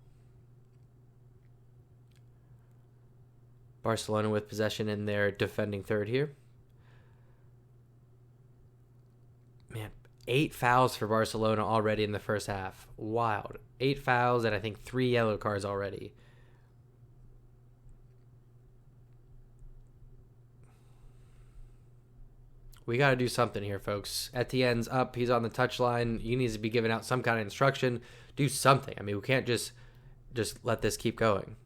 Speaker 1: Barcelona with possession in their defending third here. Man, 8 fouls for Barcelona already in the first half. Wild. 8 fouls and I think 3 yellow cards already. We got to do something here, folks. Etienne's up. He's on the touchline. He needs to be giving out some kind of instruction. Do something. I mean, we can't just let this keep going.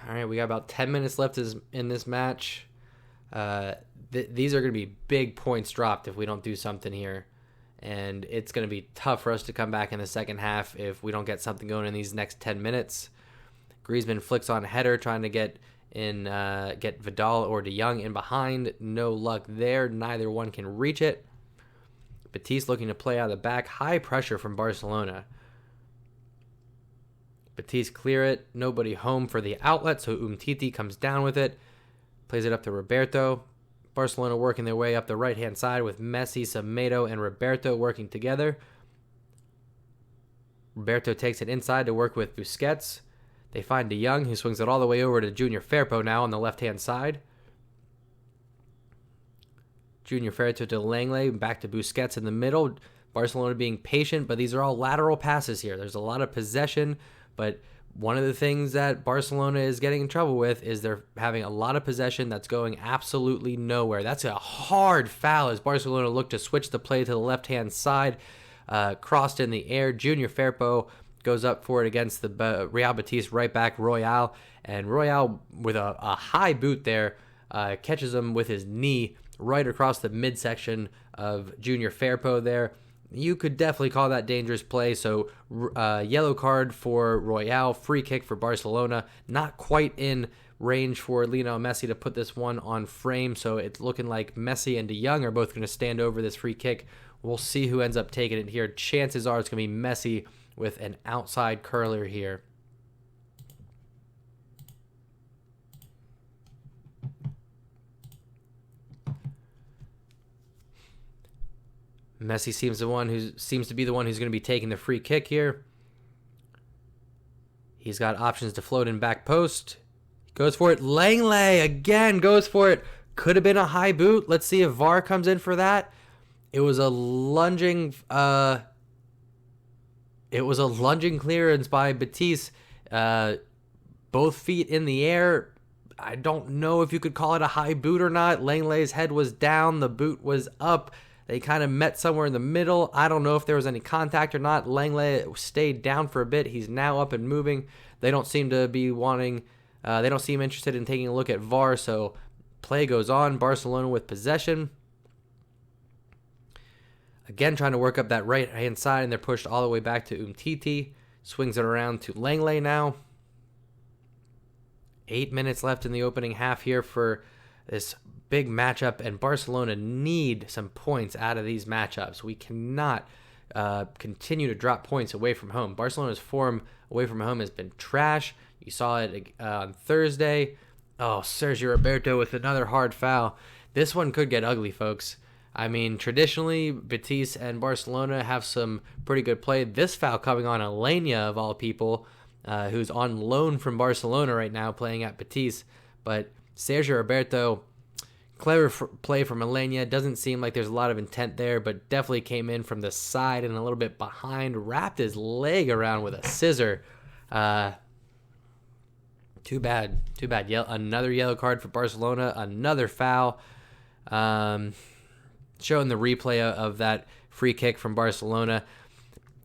Speaker 1: All right, we got about 10 minutes left in this match. These are going to be big points dropped if we don't do something here. And it's going to be tough for us to come back in the second half if we don't get something going in these next 10 minutes. Griezmann flicks on a header trying to get Vidal or De Jong in behind. No luck there. Neither one can reach it. Betis looking to play out of the back. High pressure from Barcelona. Betis clear it. Nobody home for the outlet, so Umtiti comes down with it. Plays it up to Roberto. Barcelona working their way up the right-hand side with Messi, Semedo, and Roberto working together. Roberto takes it inside to work with Busquets. They find De Jong, who swings it all the way over to Junior Firpo now on the left-hand side. Junior Firpo to Lenglet, back to Busquets in the middle. Barcelona being patient, but these are all lateral passes here. There's a lot of possession, but one of the things that Barcelona is getting in trouble with is they're having a lot of possession that's going absolutely nowhere. That's a hard foul as Barcelona look to switch the play to the left-hand side. Crossed in the air. Junior Firpo goes up for it against the Real Betis right back, Royale, And Royale, with a high boot there, catches him with his knee right across the midsection of Junior Firpo there. You could definitely call that dangerous play. So yellow card for Royale, free kick for Barcelona. Not quite in range for Lionel Messi to put this one on frame. So it's looking like Messi and De Jong are both going to stand over this free kick. We'll see who ends up taking it here. Chances are it's going to be Messi with an outside curler here. Messi seems to be the one who's going to be taking the free kick here. He's got options to float in back post. Goes for it. Lenglet again goes for it. Could have been a high boot. Let's see if VAR comes in for that. It was a lunging clearance by Betis. Both feet in the air. I don't know if you could call it a high boot or not. Lenglet's head was down. The boot was up. They kind of met somewhere in the middle. I don't know if there was any contact or not. Lenglet stayed down for a bit. He's now up and moving. They don't seem to be wanting... they don't seem interested in taking a look at VAR, so play goes on. Barcelona with possession. Again, trying to work up that right-hand side, and they're pushed all the way back to Umtiti. Swings it around to Lenglet now. 8 minutes left in the opening half here for this big matchup, and Barcelona need some points out of these matchups. We cannot continue to drop points away from home. Barcelona's form away from home has been trash. You saw it on Thursday. Oh, Sergio Roberto with another hard foul. This one could get ugly, folks. I mean, traditionally, Betis and Barcelona have some pretty good play. This foul coming on Alenia, of all people, who's on loan from Barcelona right now, playing at Betis. But Sergio Roberto, clever play from Alenia. Doesn't seem like there's a lot of intent there, but definitely came in from the side and a little bit behind. Wrapped his leg around with a scissor. Too bad. Another yellow card for Barcelona. Another foul. Showing the replay of that free kick from Barcelona.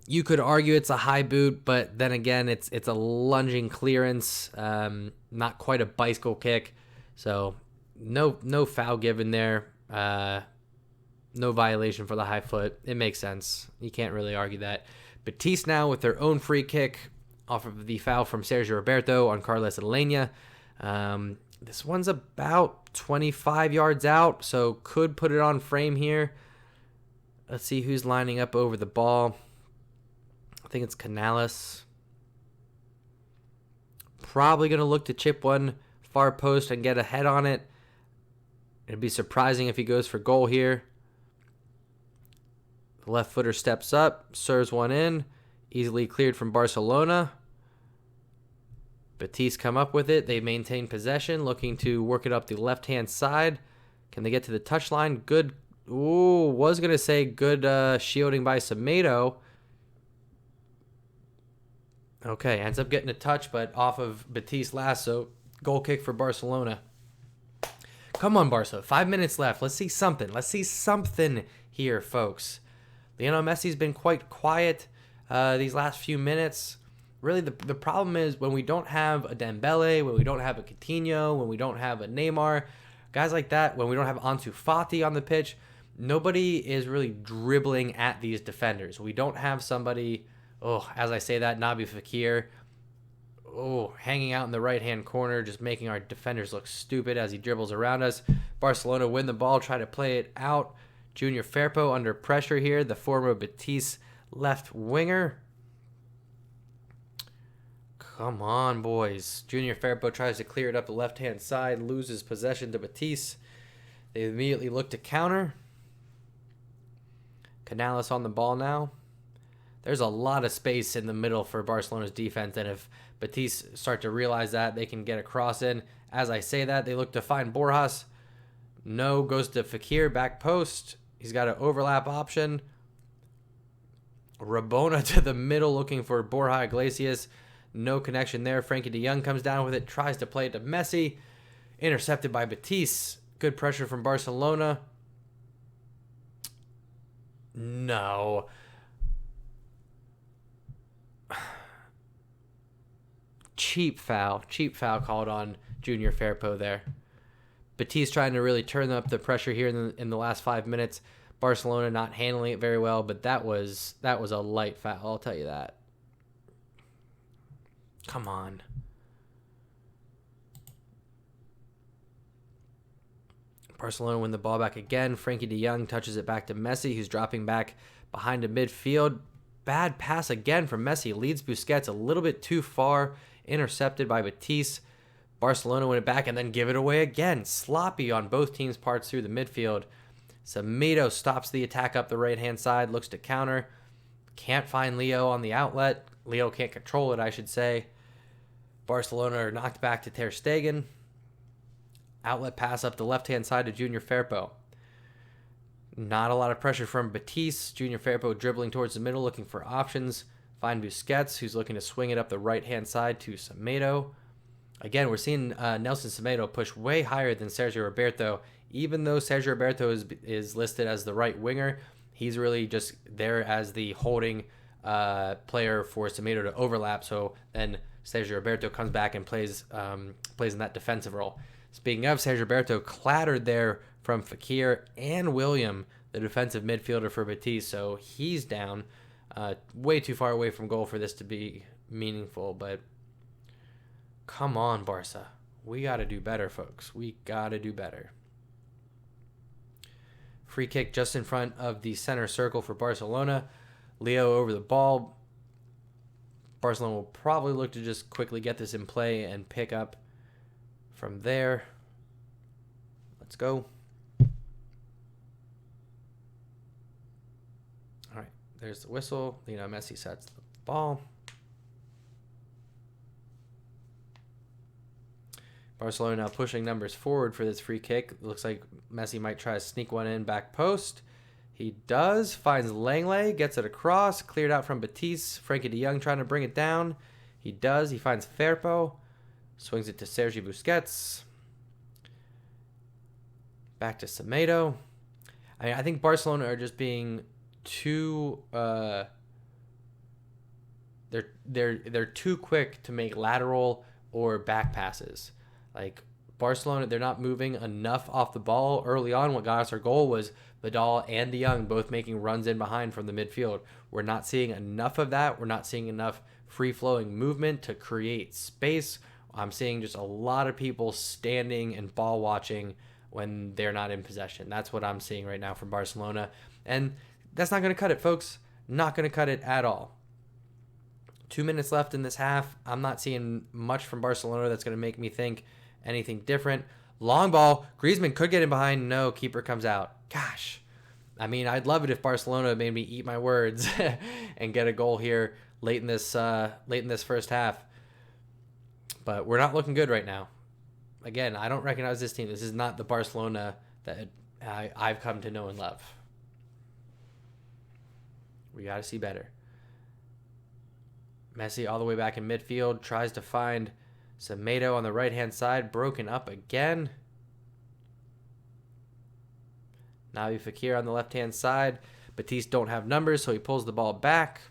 Speaker 1: You could argue it's a high boot, but then again, it's a lunging clearance. Not quite a bicycle kick. So no foul given there. No violation for the high foot. It makes sense. You can't really argue that. Betis now with their own free kick off of the foul from Sergio Roberto on Carles Alenia. This one's about 25 yards out, so could put it on frame here. Let's see who's lining up over the ball. I think it's Canales. Probably going to look to chip one far post and get a head on it. It'd be surprising if he goes for goal here. The left footer steps up, serves one in. Easily cleared from Barcelona. Betis come up with it. They maintain possession, looking to work it up the left-hand side. Can they get to the touchline? Good. Ooh, was going to say good shielding by Semedo. Okay, ends up getting a touch, but off of Betis last, so goal kick for Barcelona. Come on, Barca. 5 minutes left. Let's see something. Let's see something here, folks. Lionel Messi's been quite quiet these last few minutes. Really, the problem is when we don't have a Dembele, when we don't have a Coutinho, when we don't have a Neymar, guys like that, when we don't have Ansu Fati on the pitch, nobody is really dribbling at these defenders. We don't have somebody, as I say that, Naby Fekir, hanging out in the right-hand corner, just making our defenders look stupid as he dribbles around us. Barcelona win the ball, try to play it out. Junior Firpo under pressure here, the former Betis left winger. Come on, boys. Junior Firpo tries to clear it up the left-hand side, loses possession to Betis. They immediately look to counter. Canales on the ball now. There's a lot of space in the middle for Barcelona's defense, and if Betis start to realize that, they can get a cross in. As I say that, they look to find Borjas. No, goes to Fekir, back post. He's got an overlap option. Rabona to the middle, looking for Borja Iglesias. No connection there. Frankie de Jong comes down with it, tries to play it to Messi. Intercepted by Betis. Good pressure from Barcelona. No. cheap foul called on Junior Firpo there. Betis trying to really turn up the pressure here in the last 5 minutes. Barcelona not handling it very well, but that was a light foul, I'll tell you that. Come on. Barcelona win the ball back again. Frankie de Jong touches it back to Messi, who's dropping back behind the midfield. Bad pass again from Messi. Leads Busquets a little bit too far. Intercepted by Betis. Barcelona win it back and then give it away again. Sloppy on both teams' parts through the midfield. Semedo stops the attack up the right-hand side. Looks to counter. Can't find Leo on the outlet. Leo can't control it, I should say. Barcelona are knocked back to Ter Stegen. Outlet pass up the left-hand side to Junior Firpo. Not a lot of pressure from Betis. Junior Firpo dribbling towards the middle, looking for options. Find Busquets, who's looking to swing it up the right-hand side to Semedo. Again, we're seeing Nelson Semedo push way higher than Sergio Roberto. Even though Sergio Roberto is listed as the right winger, he's really just there as the holding player for Semedo to overlap. So then Sergio Roberto comes back and plays in that defensive role. Speaking of, Sergio Roberto clattered there from Fekir and William, the defensive midfielder for Betis. So he's down way too far away from goal for this to be meaningful. But come on, Barca. We got to do better, folks. We got to do better. Free kick just in front of the center circle for Barcelona. Leo over the ball. Barcelona will probably look to just quickly get this in play and pick up from there. Let's go. All right, there's the whistle. Messi sets the ball. Barcelona now pushing numbers forward for this free kick. Looks like Messi might try to sneak one in back post. He does. Finds Lenglet. Gets it across. Cleared out from Betis. Frankie de Jong trying to bring it down. He does. He finds Firpo. Swings it to Sergi Busquets. Back to Semedo. I think Barcelona are just being too... They're too quick to make lateral or back passes. Like Barcelona, they're not moving enough off the ball. Early on, what got us our goal was Vidal and de Jong both making runs in behind from the midfield. We're not seeing enough of that. We're not seeing enough free-flowing movement to create space. I'm seeing just a lot of people standing and ball watching when they're not in possession. That's what I'm seeing right now from Barcelona. And that's not going to cut it, folks. Not going to cut it at all. 2 minutes left in this half. I'm not seeing much from Barcelona that's going to make me think anything different. Long ball. Griezmann could get in behind. No, keeper comes out. Gosh. I mean, I'd love it if Barcelona made me eat my words and get a goal here late in this first half. But we're not looking good right now. Again, I don't recognize this team. This is not the Barcelona that I've come to know and love. We got to see better. Messi all the way back in midfield. Tries to find Semedo on the right-hand side. Broken up again. Naby Fekir on the left-hand side. Betis don't have numbers, so he pulls the ball back.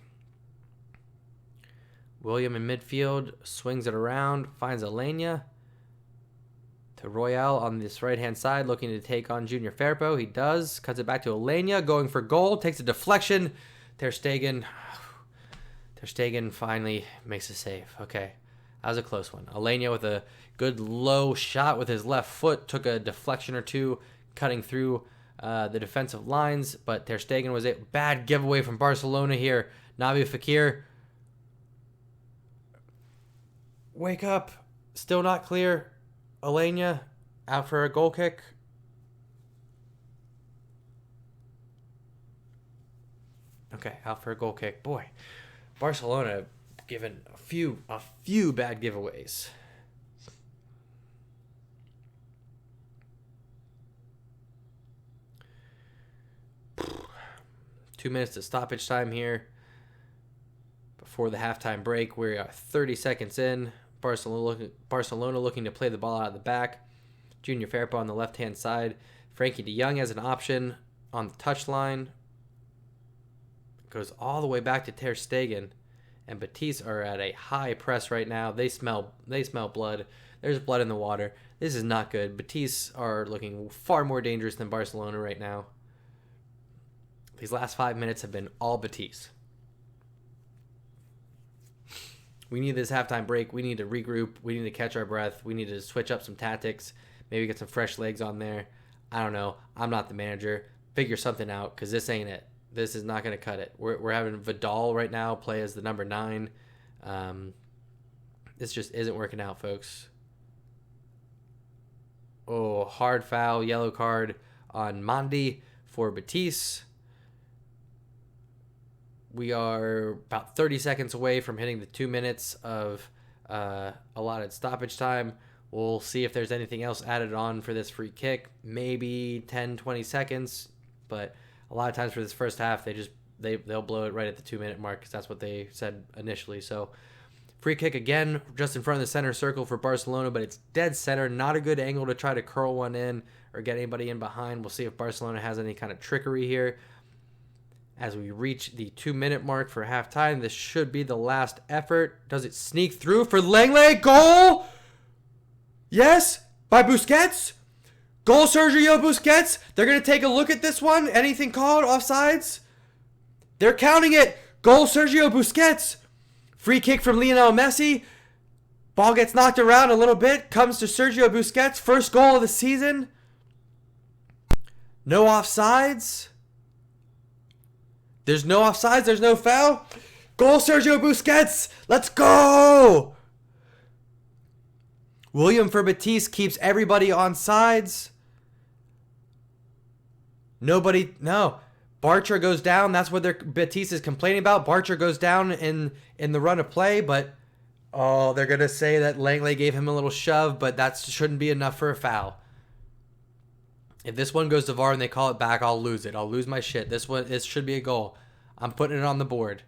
Speaker 1: William in midfield. Swings it around. Finds Alenia. To Royale on this right-hand side. Looking to take on Junior Firpo. He does. Cuts it back to Alenia. Going for goal. Takes a deflection. Ter Stegen finally makes a save. Okay. That was a close one. Alenia with a good low shot with his left foot. Took a deflection or two, cutting through the defensive lines. But Ter Stegen was a bad giveaway from Barcelona here. Naby Fekir. Wake up. Still not clear. Alenia out for a goal kick. Okay, out for a goal kick. Boy, Barcelona given a few bad giveaways. Two minutes to stoppage time here. Before the halftime break, we're 30 seconds in. Barcelona looking to play the ball out of the back. Junior Firpo on the left-hand side. Frankie de Jong has an option on the touchline. Goes all the way back to Ter Stegen. and Betis are at a high press right now. They smell blood. There's blood in the water. This is not good. Betis are looking far more dangerous than Barcelona right now. These last 5 minutes have been all Betis. We need this halftime break. We need to regroup. We need to catch our breath. We need to switch up some tactics. Maybe get some fresh legs on there. I don't know. I'm not the manager. Figure something out, because this ain't it. This is not going to cut it. We're having Vidal right now play as the number 9. This just isn't working out, folks. Oh, hard foul, yellow card on Mandi for Betis. We are about 30 seconds away from hitting the 2 minutes of allotted stoppage time. We'll see if there's anything else added on for this free kick. Maybe 10, 20 seconds. But a lot of times for this first half, they'll blow it right at the 2 minute mark, because that's what they said initially. So free kick again, just in front of the center circle for Barcelona, but it's dead center. Not a good angle to try to curl one in or get anybody in behind. We'll see if Barcelona has any kind of trickery here. As we reach the 2 minute mark for halftime, this should be the last effort. Does it sneak through for Lenglet? Goal! Yes, by Busquets. Goal, Sergio Busquets. They're going to take a look at this one. Anything called? Offsides? They're counting it. Goal, Sergio Busquets. Free kick from Lionel Messi. Ball gets knocked around a little bit. Comes to Sergio Busquets. First goal of the season. No offsides. There's no offsides. There's no foul. Goal, Sergio Busquets. Let's go. William for Betis keeps everybody on sides. Nobody, no. Bartra goes down. That's what Betis is complaining about. Bartra goes down in the run of play, but they're going to say that Lenglet gave him a little shove, but that shouldn't be enough for a foul. If this one goes to VAR and they call it back, I'll lose it. I'll lose my shit. This should be a goal. I'm putting it on the board.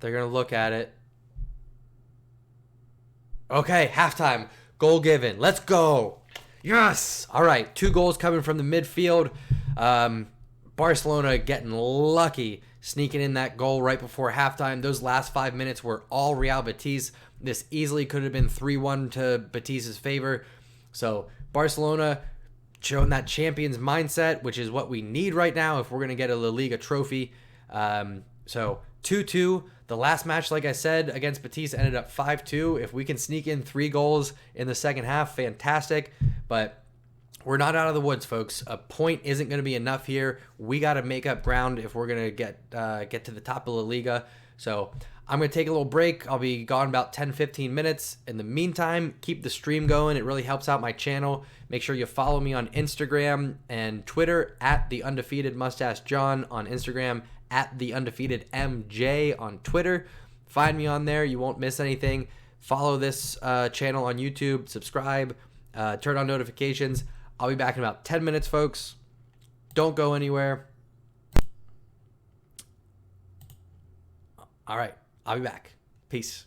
Speaker 1: They're going to look at it. Okay, halftime. Goal given. Let's go. Yes. All right, 2 goals coming from the midfield. Barcelona getting lucky, sneaking in that goal right before halftime. Those last 5 minutes were all Real Betis. This easily could have been 3-1 to Betis' favor. So Barcelona showing that champions mindset, which is what we need right now if we're going to get a La Liga trophy. So 2-2. The last match, like I said, against Betis ended up 5-2. If we can sneak in 3 goals in the second half, fantastic. But we're not out of the woods, folks. A point isn't going to be enough here. We got to make up ground if we're going to get to the top of La Liga. So I'm going to take a little break. I'll be gone about 10-15 minutes. In the meantime, keep the stream going. It really helps out my channel. Make sure you follow me on Instagram and Twitter at the Undefeated Moustache John on Instagram, at the Undefeated MJ on Twitter. Find me on there. You won't miss anything. Follow this channel on YouTube. Subscribe. Turn on notifications. I'll be back in about 10 minutes, folks. Don't go anywhere. All right. I'll be back. Peace.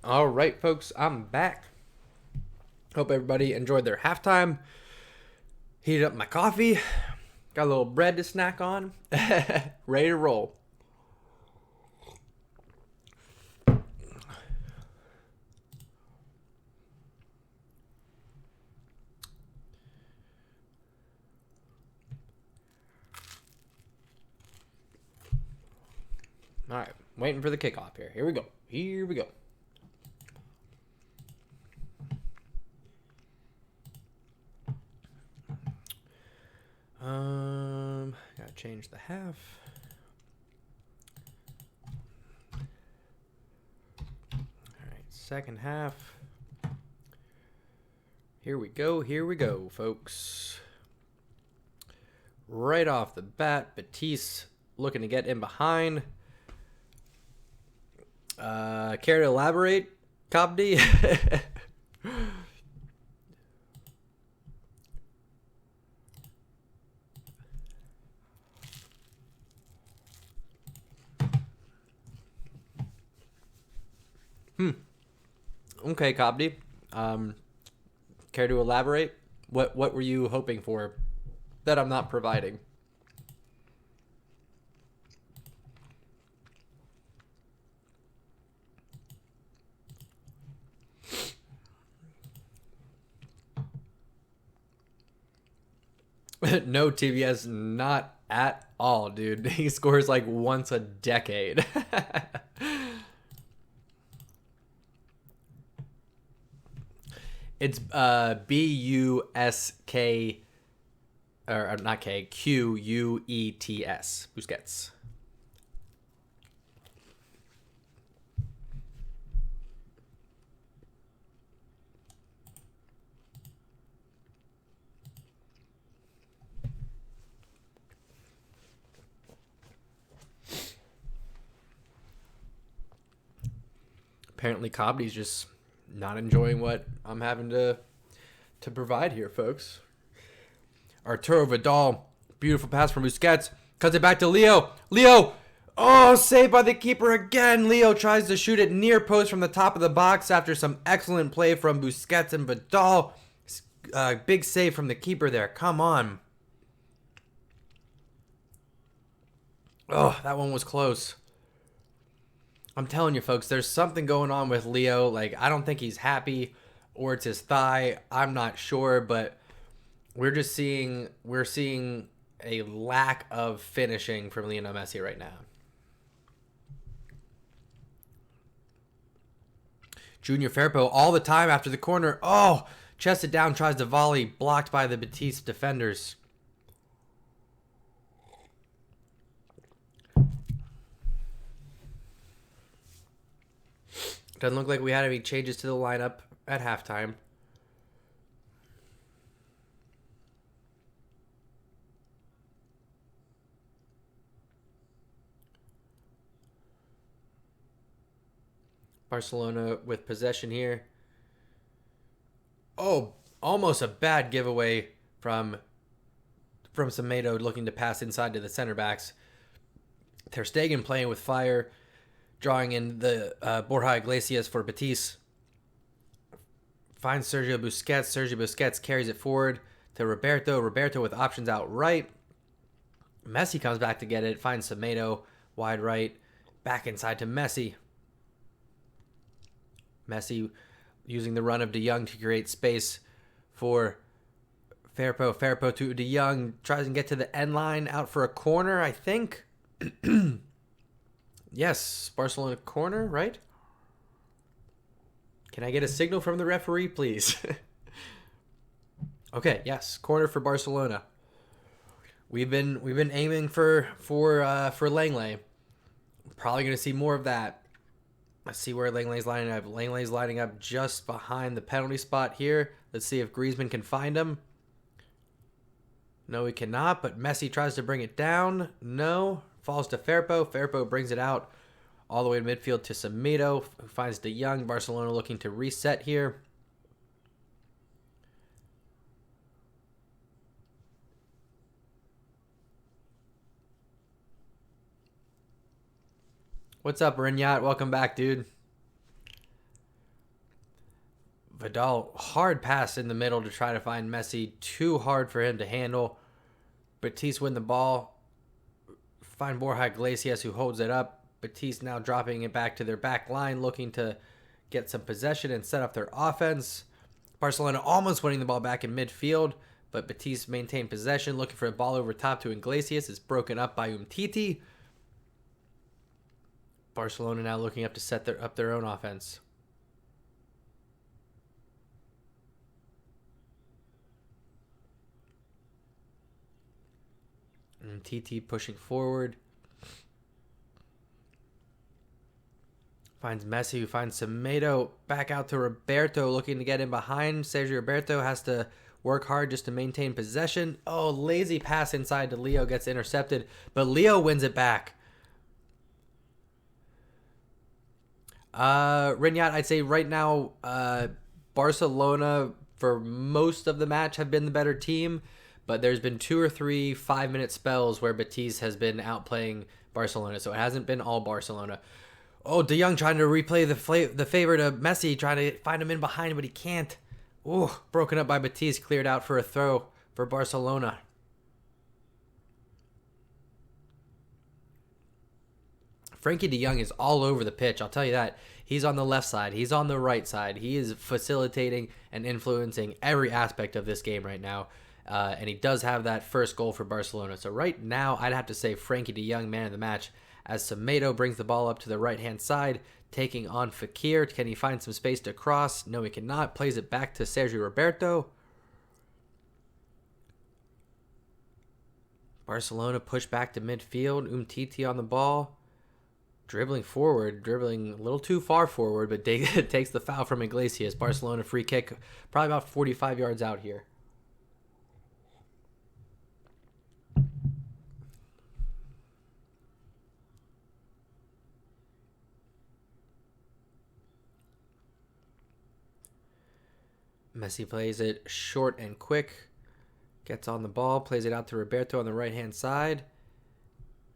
Speaker 1: All right, folks, I'm back. Hope everybody enjoyed their halftime. Heated up my coffee. Got a little bread to snack on. Ready to roll. All right, waiting for the kickoff here. Here we go. Here we go. Gotta change the half. All right, second half. Here we go, folks. Right off the bat, Betis looking to get in behind. Care to elaborate, Cobdy? Okay, Cobdy. Care to elaborate? What were you hoping for that I'm not providing? No, TBS, not at all, dude. He scores like once a decade. It's Busk, or not K, Quets. Busquets. Apparently, Cobdy's just not enjoying what I'm having to provide here, folks. Arturo Vidal, beautiful pass from Busquets, cuts it back to Leo. Leo, oh, saved by the keeper again. Leo tries to shoot it near post from the top of the box after some excellent play from Busquets and Vidal. Big save from the keeper there. Come on. Oh, that one was close. I'm telling you, folks, there's something going on with Leo. Like, I don't think he's happy, or it's his thigh. I'm not sure, but we're seeing a lack of finishing from Lionel Messi right now. Junior Firpo all the time after the corner. Oh, chested down, tries to volley, blocked by the Betis defenders. Doesn't look like we had any changes to the lineup at halftime. Barcelona with possession here. Oh, almost a bad giveaway from Semedo looking to pass inside to the center backs. Ter Stegen playing with fire, drawing in the Borja Iglesias for Betis. Finds Sergio Busquets. Sergio Busquets carries it forward to Roberto. Roberto with options out right. Messi comes back to get it. Finds Semedo wide right. Back inside to Messi. Messi using the run of De Jong to create space for Firpo. Firpo to De Jong. Tries to get to the end line. Out for a corner, I think. Yes, Barcelona corner, right? Can I get a signal from the referee, please? Okay, yes, corner for Barcelona. We've been aiming for Lenglet. Probably gonna see more of that. Let's see where Lenglet's lining up. Lenglet's lining up just behind the penalty spot here. Let's see if Griezmann can find him. No, he cannot, but Messi tries to bring it down. No. Falls to Firpo. Firpo brings it out all the way to midfield to Semedo, who finds De Jong. Barcelona looking to reset here. What's up, Rinyat? Welcome back, dude. Vidal, hard pass in the middle to try to find Messi. Too hard for him to handle. Betis win the ball. Find Borja Iglesias, who holds it up. Betis now dropping it back to their back line, looking to get some possession and set up their offense. Barcelona almost winning the ball back in midfield, but Betis maintain possession, looking for a ball over top to Iglesias. It's broken up by Umtiti. Barcelona now looking up to set up their own offense. And TT pushing forward. Finds Messi, who finds Semedo. Back out to Roberto, looking to get in behind. Sergio Roberto has to work hard just to maintain possession. Oh, lazy pass inside to Leo, gets intercepted. But Leo wins it back. Rinyat, I'd say right now, Barcelona, for most of the match, have been the better team. But there's been 2 or 3 5-minute spells where Betis has been outplaying Barcelona. So it hasn't been all Barcelona. Oh, De Jong trying to replay the favor to Messi, trying to find him in behind, but he can't. Oh, broken up by Betis, cleared out for a throw for Barcelona. Frankie de Jong is all over the pitch, I'll tell you that. He's on the left side. He's on the right side. He is facilitating and influencing every aspect of this game right now. And he does have that first goal for Barcelona. So right now, I'd have to say Frankie de Jong, man of the match, as Semedo brings the ball up to the right-hand side, taking on Fekir. Can he find some space to cross? No, he cannot. Plays it back to Sergio Roberto. Barcelona push back to midfield. Umtiti on the ball. Dribbling forward, dribbling a little too far forward, but takes the foul from Iglesias. Barcelona free kick, probably about 45 yards out here. Messi plays it short and quick. Gets on the ball, plays it out to Roberto on the right-hand side.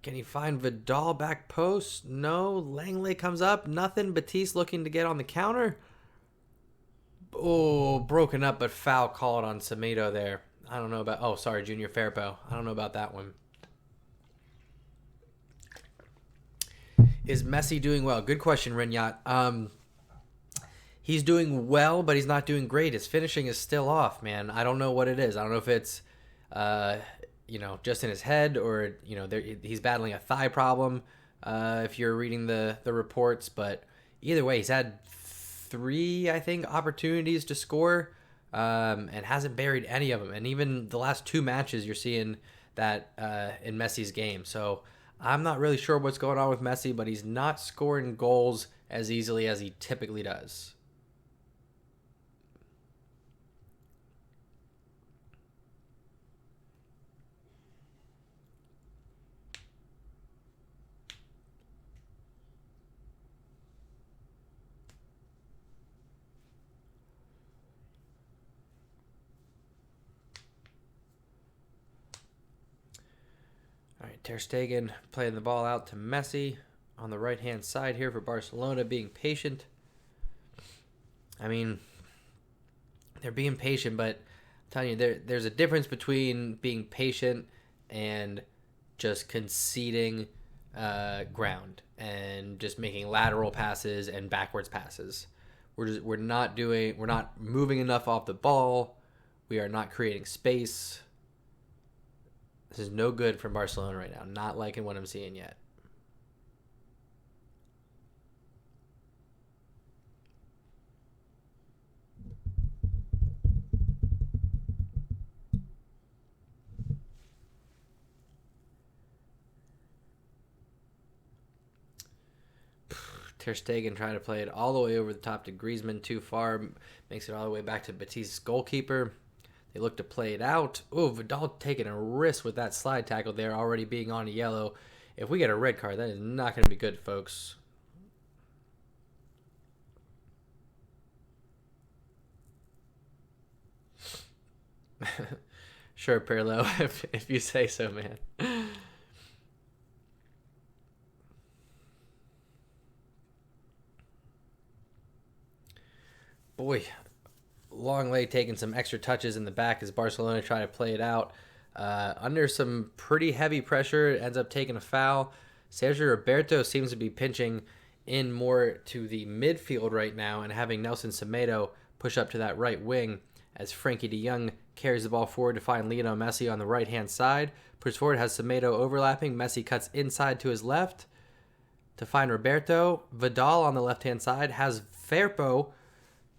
Speaker 1: Can he find Vidal back post? No. Lenglet comes up. Nothing. Betis looking to get on the counter. Oh, broken up, but foul called on Semedo there. I don't know about... Oh, sorry, Junior Firpo. I don't know about that one. Is Messi doing well? Good question, Rinyat. He's doing well, but he's not doing great. His finishing is still off, man. I don't know what it is. I don't know if it's... just in his head, or he's battling a thigh problem. If you're reading the reports, but either way, he's had 3, I think, opportunities to score, and hasn't buried any of them. And even the last 2 matches, you're seeing that in Messi's game. So I'm not really sure what's going on with Messi, but he's not scoring goals as easily as he typically does. All right, Ter Stegen playing the ball out to Messi on the right-hand side here for Barcelona, being patient. I mean, they're being patient, but I'm telling you, there's a difference between being patient and just conceding ground and just making lateral passes and backwards passes. We're not moving enough off the ball. We are not creating space. This is no good from Barcelona right now. Not liking what I'm seeing yet. Ter Stegen trying to play it all the way over the top to Griezmann, too far. Makes it all the way back to Betis' goalkeeper. They look to play it out. Oh, Vidal taking a risk with that slide tackle there, already being on a yellow. If we get a red card, that is not going to be good, folks. Sure, Pirlo, if you say so, man. Boy, Lenglet taking some extra touches in the back as Barcelona try to play it out. Under some pretty heavy pressure, it ends up taking a foul. Sergio Roberto seems to be pinching in more to the midfield right now and having Nelson Semedo push up to that right wing as Frankie de Jong carries the ball forward to find Lionel Messi on the right-hand side. Pushes forward, has Semedo overlapping. Messi cuts inside to his left to find Roberto. Vidal on the left-hand side has Firpo,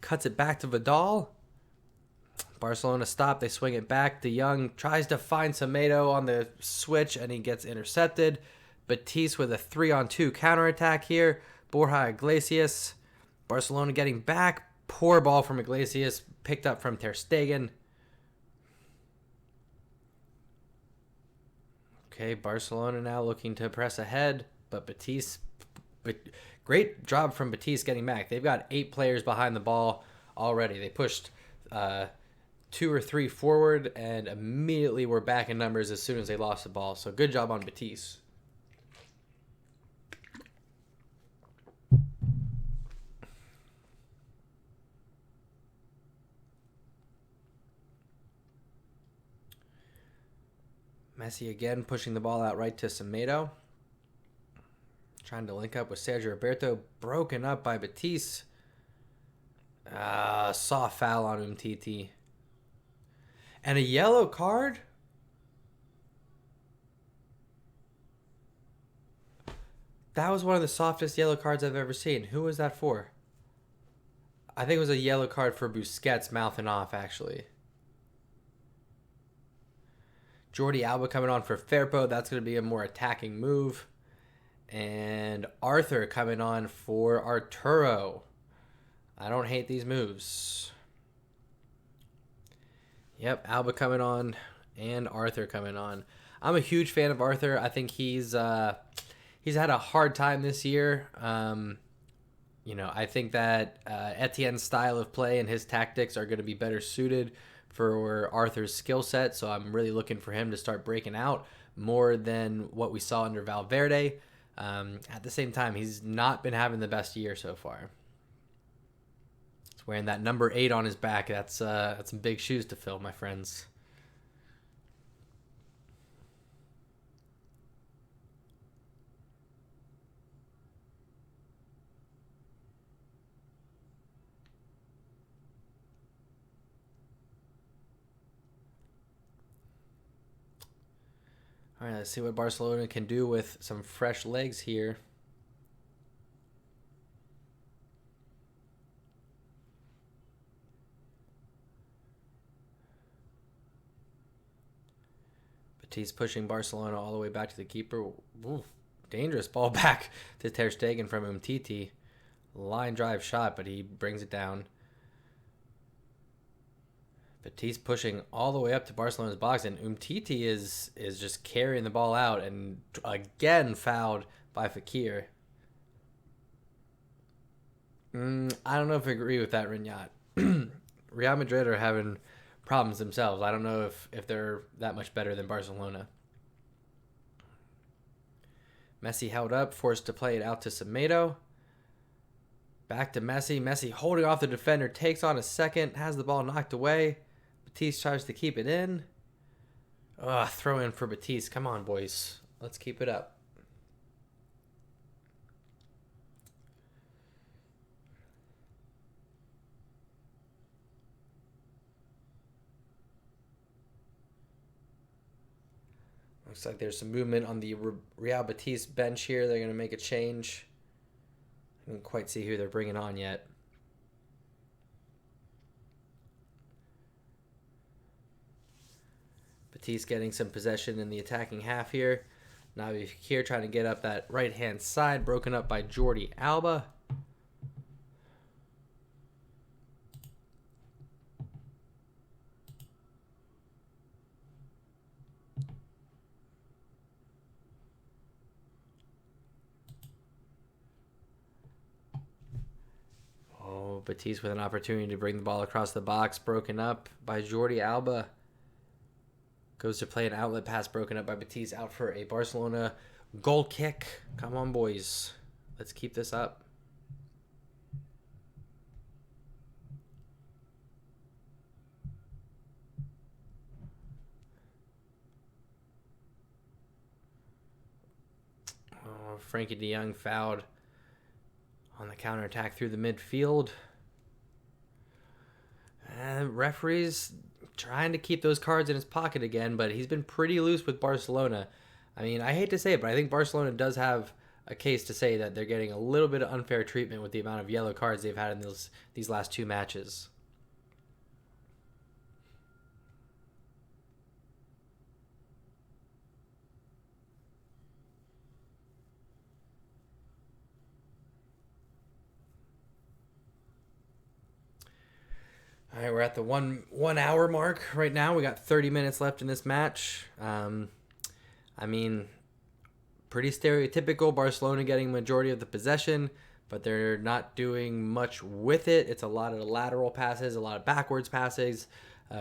Speaker 1: cuts it back to Vidal. Barcelona stop. They swing it back. De Jong tries to find Semedo on the switch, and he gets intercepted. Betis with a 3-on-2 counterattack here. Borja Iglesias. Barcelona getting back. Poor ball from Iglesias. Picked up from Ter Stegen. Okay, Barcelona now looking to press ahead, but Betis, great job from Betis getting back. They've got 8 players behind the ball already. They pushed 2 or 3 forward and immediately were back in numbers as soon as they lost the ball. So good job on Betis. Messi again pushing the ball out right to Semedo. Trying to link up with Sergio Roberto. Broken up by Betis. Soft foul on Umtiti. And a yellow card? That was one of the softest yellow cards I've ever seen. Who was that for? I think it was a yellow card for Busquets mouthing off, actually. Jordi Alba coming on for Firpo. That's going to be a more attacking move. And Arthur coming on for Arturo. I don't hate these moves. Yep, Alba coming on and Arthur coming on. I'm a huge fan of Arthur. I think he's had a hard time this year. I think that Etienne's style of play and his tactics are going to be better suited for Arthur's skill set, so I'm really looking for him to start breaking out more than what we saw under Valverde. At the same time, he's not been having the best year so far. He's wearing that number 8 on his back. That's some big shoes to fill, my friends. All right, let's see what Barcelona can do with some fresh legs here. Betis pushing Barcelona all the way back to the keeper. Ooh, dangerous ball back to Ter Stegen from Umtiti. Line drive shot, but he brings it down. Betis pushing all the way up to Barcelona's box, and Umtiti is just carrying the ball out and again fouled by Fekir. I don't know if I agree with that, Rinyat. Real Madrid are having problems themselves. I don't know if they're that much better than Barcelona. Messi held up, forced to play it out to Semedo. Back to Messi. Messi holding off the defender, takes on a second, has the ball knocked away. Betis tries to keep it in. Throw in for Betis. Come on, boys. Let's keep it up. Looks like there's some movement on the Real Betis bench here. They're going to make a change. I don't quite see who they're bringing on yet. Betis getting some possession in the attacking half here. Navi Fekir trying to get up that right-hand side, broken up by Jordi Alba. Oh, Betis with an opportunity to bring the ball across the box, broken up by Jordi Alba. Goes to play an outlet pass, broken up by Betis, out for a Barcelona goal kick. Come on, boys. Let's keep this up. Frankie de Jong fouled on the counterattack through the midfield. And referees trying to keep those cards in his pocket again, but he's been pretty loose with Barcelona. I mean, I hate to say it, but I think Barcelona does have a case to say that they're getting a little bit of unfair treatment with the amount of yellow cards they've had in these last 2 matches. All right, we're at the one hour mark right now. We got 30 minutes left in this match. I mean, pretty stereotypical. Barcelona getting majority of the possession, but they're not doing much with it. It's a lot of lateral passes, a lot of backwards passes.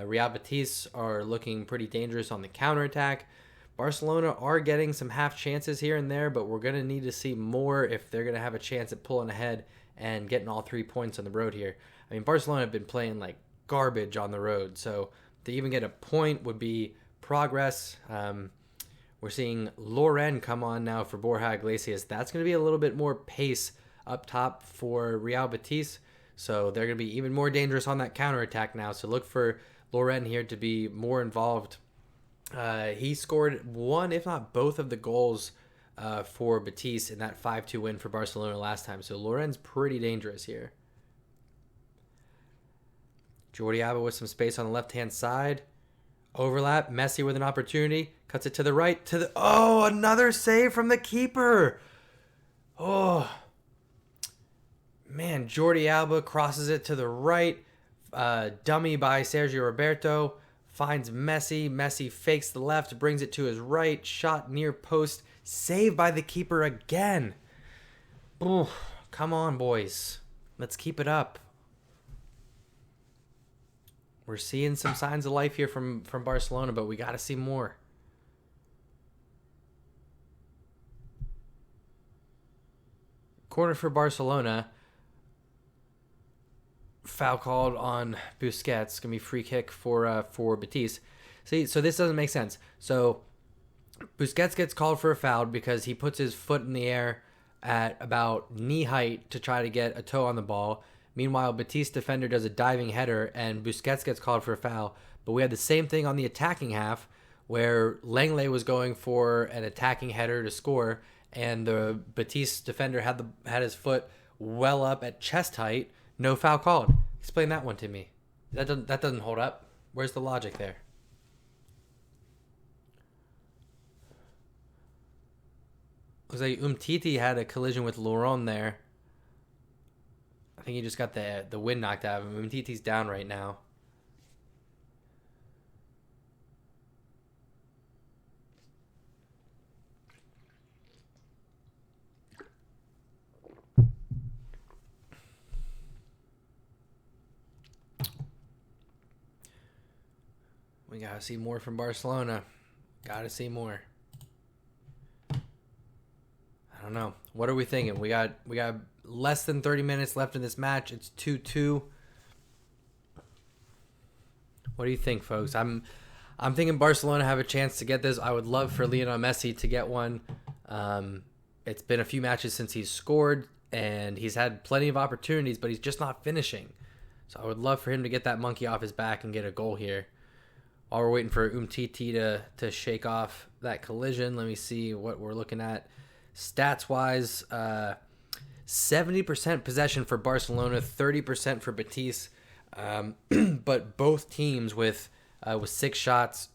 Speaker 1: Real Betis are looking pretty dangerous on the counterattack. Barcelona are getting some half chances here and there, but we're going to need to see more if they're going to have a chance at pulling ahead and getting all 3 points on the road here. I mean, Barcelona have been playing like garbage on the road, so to even get a point would be progress. We're seeing Loren come on now for Borja Iglesias. That's going to be a little bit more pace up top for Real Betis, so they're going to be even more dangerous on that counterattack now, so look for Loren here to be more involved. He scored one, if not both, of the goals for Betis in that 5-2 win for Barcelona last time, so Loren's pretty dangerous here. Jordi Alba with some space on the left-hand side. Overlap. Messi with an opportunity. Cuts it to the right. Oh, another save from the keeper. Oh. Man, Jordi Alba crosses it to the right. Dummy by Sergio Roberto. Finds Messi. Messi fakes the left. Brings it to his right. Shot near post. Saved by the keeper again. Oh, come on, boys. Let's keep it up. We're seeing some signs of life here from Barcelona, but we got to see more. Corner for Barcelona. Foul called on Busquets. Gonna be free kick for Betis. See, so this doesn't make sense. So Busquets gets called for a foul because he puts his foot in the air at about knee height to try to get a toe on the ball. Meanwhile, Betis defender does a diving header, and Busquets gets called for a foul. But we had the same thing on the attacking half, where Lenglet was going for an attacking header to score, and the Betis defender had his foot well up at chest height. No foul called. Explain that one to me. That doesn't hold up. Where's the logic there? Looks like Umtiti had a collision with Laurent there. I think he just got the wind knocked out of him. Umtiti's down right now. We gotta see more from Barcelona. Gotta see more. I don't know. What are we thinking? We got less than 30 minutes left in this match. It's 2-2. What do you think, folks? I'm thinking Barcelona have a chance to get this. I would love for Lionel Messi to get one. It's been a few matches since he's scored, and he's had plenty of opportunities, but he's just not finishing. So I would love for him to get that monkey off his back and get a goal here. While we're waiting for Umtiti to shake off that collision, let me see what we're looking at. Stats-wise, 70% possession for Barcelona, 30% for Betis. But both teams with 6 shots,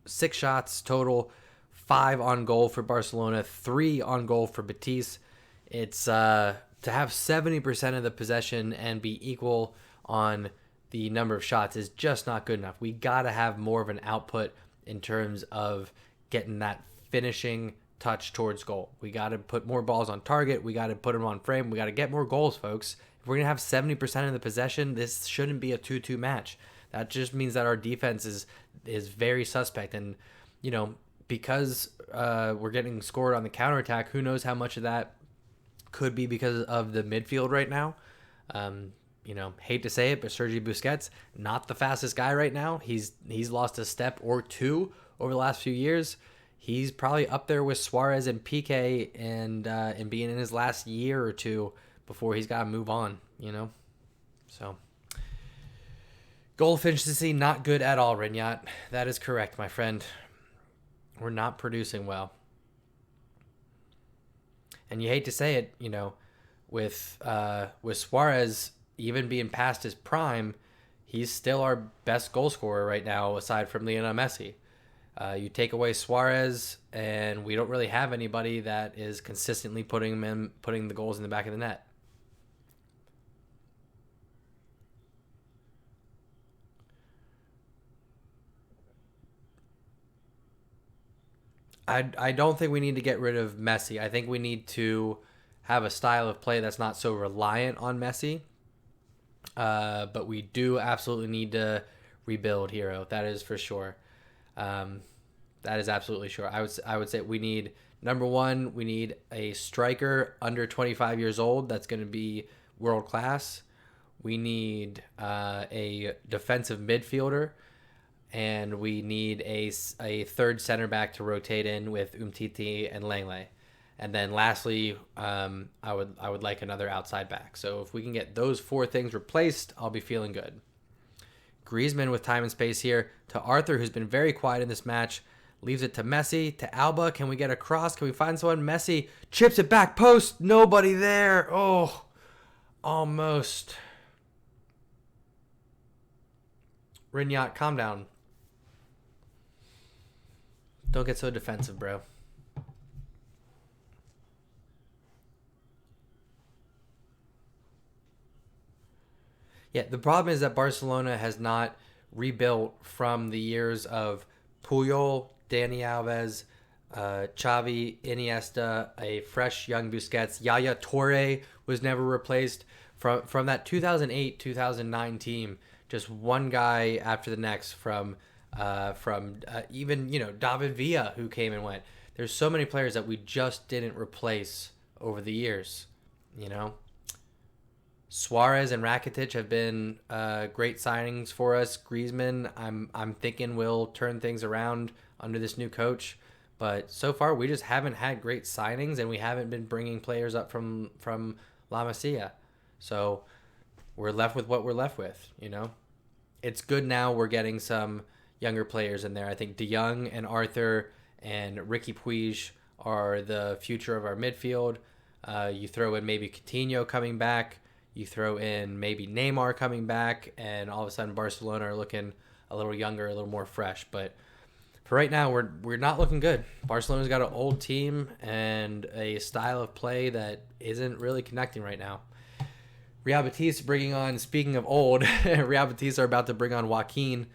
Speaker 1: 6 shots total, 5 on goal for Barcelona, 3 on goal for Betis. It's to have 70% of the possession and be equal on the number of shots is just not good enough. We got to have more of an output in terms of getting that finishing touch towards goal. We got to put more balls on target. We got to put them on frame. We got to get more goals, folks. If we're going to have 70% of the possession, this shouldn't be a 2-2 match. That just means that our defense is very suspect. And, you know, because we're getting scored on the counterattack, who knows how much of that could be because of the midfield right now. You know, hate to say it, but Sergi Busquets, not the fastest guy right now. He's lost a step or two over the last few years. he's probably up there with Suarez and Piqué and being in his last year or two before he's got to move on, you know? So, goal efficiency, not good at all, Rinyat. That is correct, my friend. We're not producing well. And you hate to say it, you know, with Suarez even being past his prime, he's still our best goal scorer right now, aside from Lionel Messi. You take away Suarez, and we don't really have anybody that is consistently putting the goals in the back of the net. I don't think we need to get rid of Messi. I think we need to have a style of play that's not so reliant on Messi. But we do absolutely need to rebuild, Hero. That is for sure. That is absolutely sure. I would say we need, number one, we need a striker under 25 years old that's going to be world class. We need a defensive midfielder, and we need a third center back to rotate in with Umtiti and Lenglet. And then lastly, I would like another outside back. So if we can get those four things replaced, I'll be feeling good. Griezmann with time and space here to Arthur, who's been very quiet in this match. Leaves it to Messi, to Alba. Can we get a cross? Can we find someone? Messi chips it back post. Nobody there. Oh, almost. Rinyat, calm down. Don't get so defensive, bro. Yeah, the problem is that Barcelona has not rebuilt from the years of Puyol, Dani Alves, Xavi, Iniesta, a fresh young Busquets. Yaya Toure was never replaced. From that 2008-2009 team, just one guy after the next from even, you know, David Villa, who came and went. There's so many players that we just didn't replace over the years, you know. Suarez and Rakitic have been great signings for us. Griezmann, I'm thinking will turn things around under this new coach, but so far we just haven't had great signings, and we haven't been bringing players up from La Masia. So we're left with what we're left with. You know, it's good now. We're getting some younger players in there. I think De Jong and Arthur and Ricky Puig are the future of our midfield. You throw in maybe Coutinho coming back. You throw in maybe Neymar coming back, and all of a sudden Barcelona are looking a little younger, a little more fresh. But for right now, we're not looking good. Barcelona's got an old team and a style of play that isn't really connecting right now. Real Betis bringing on, speaking of old, Real Betis are about to bring on Joaquin,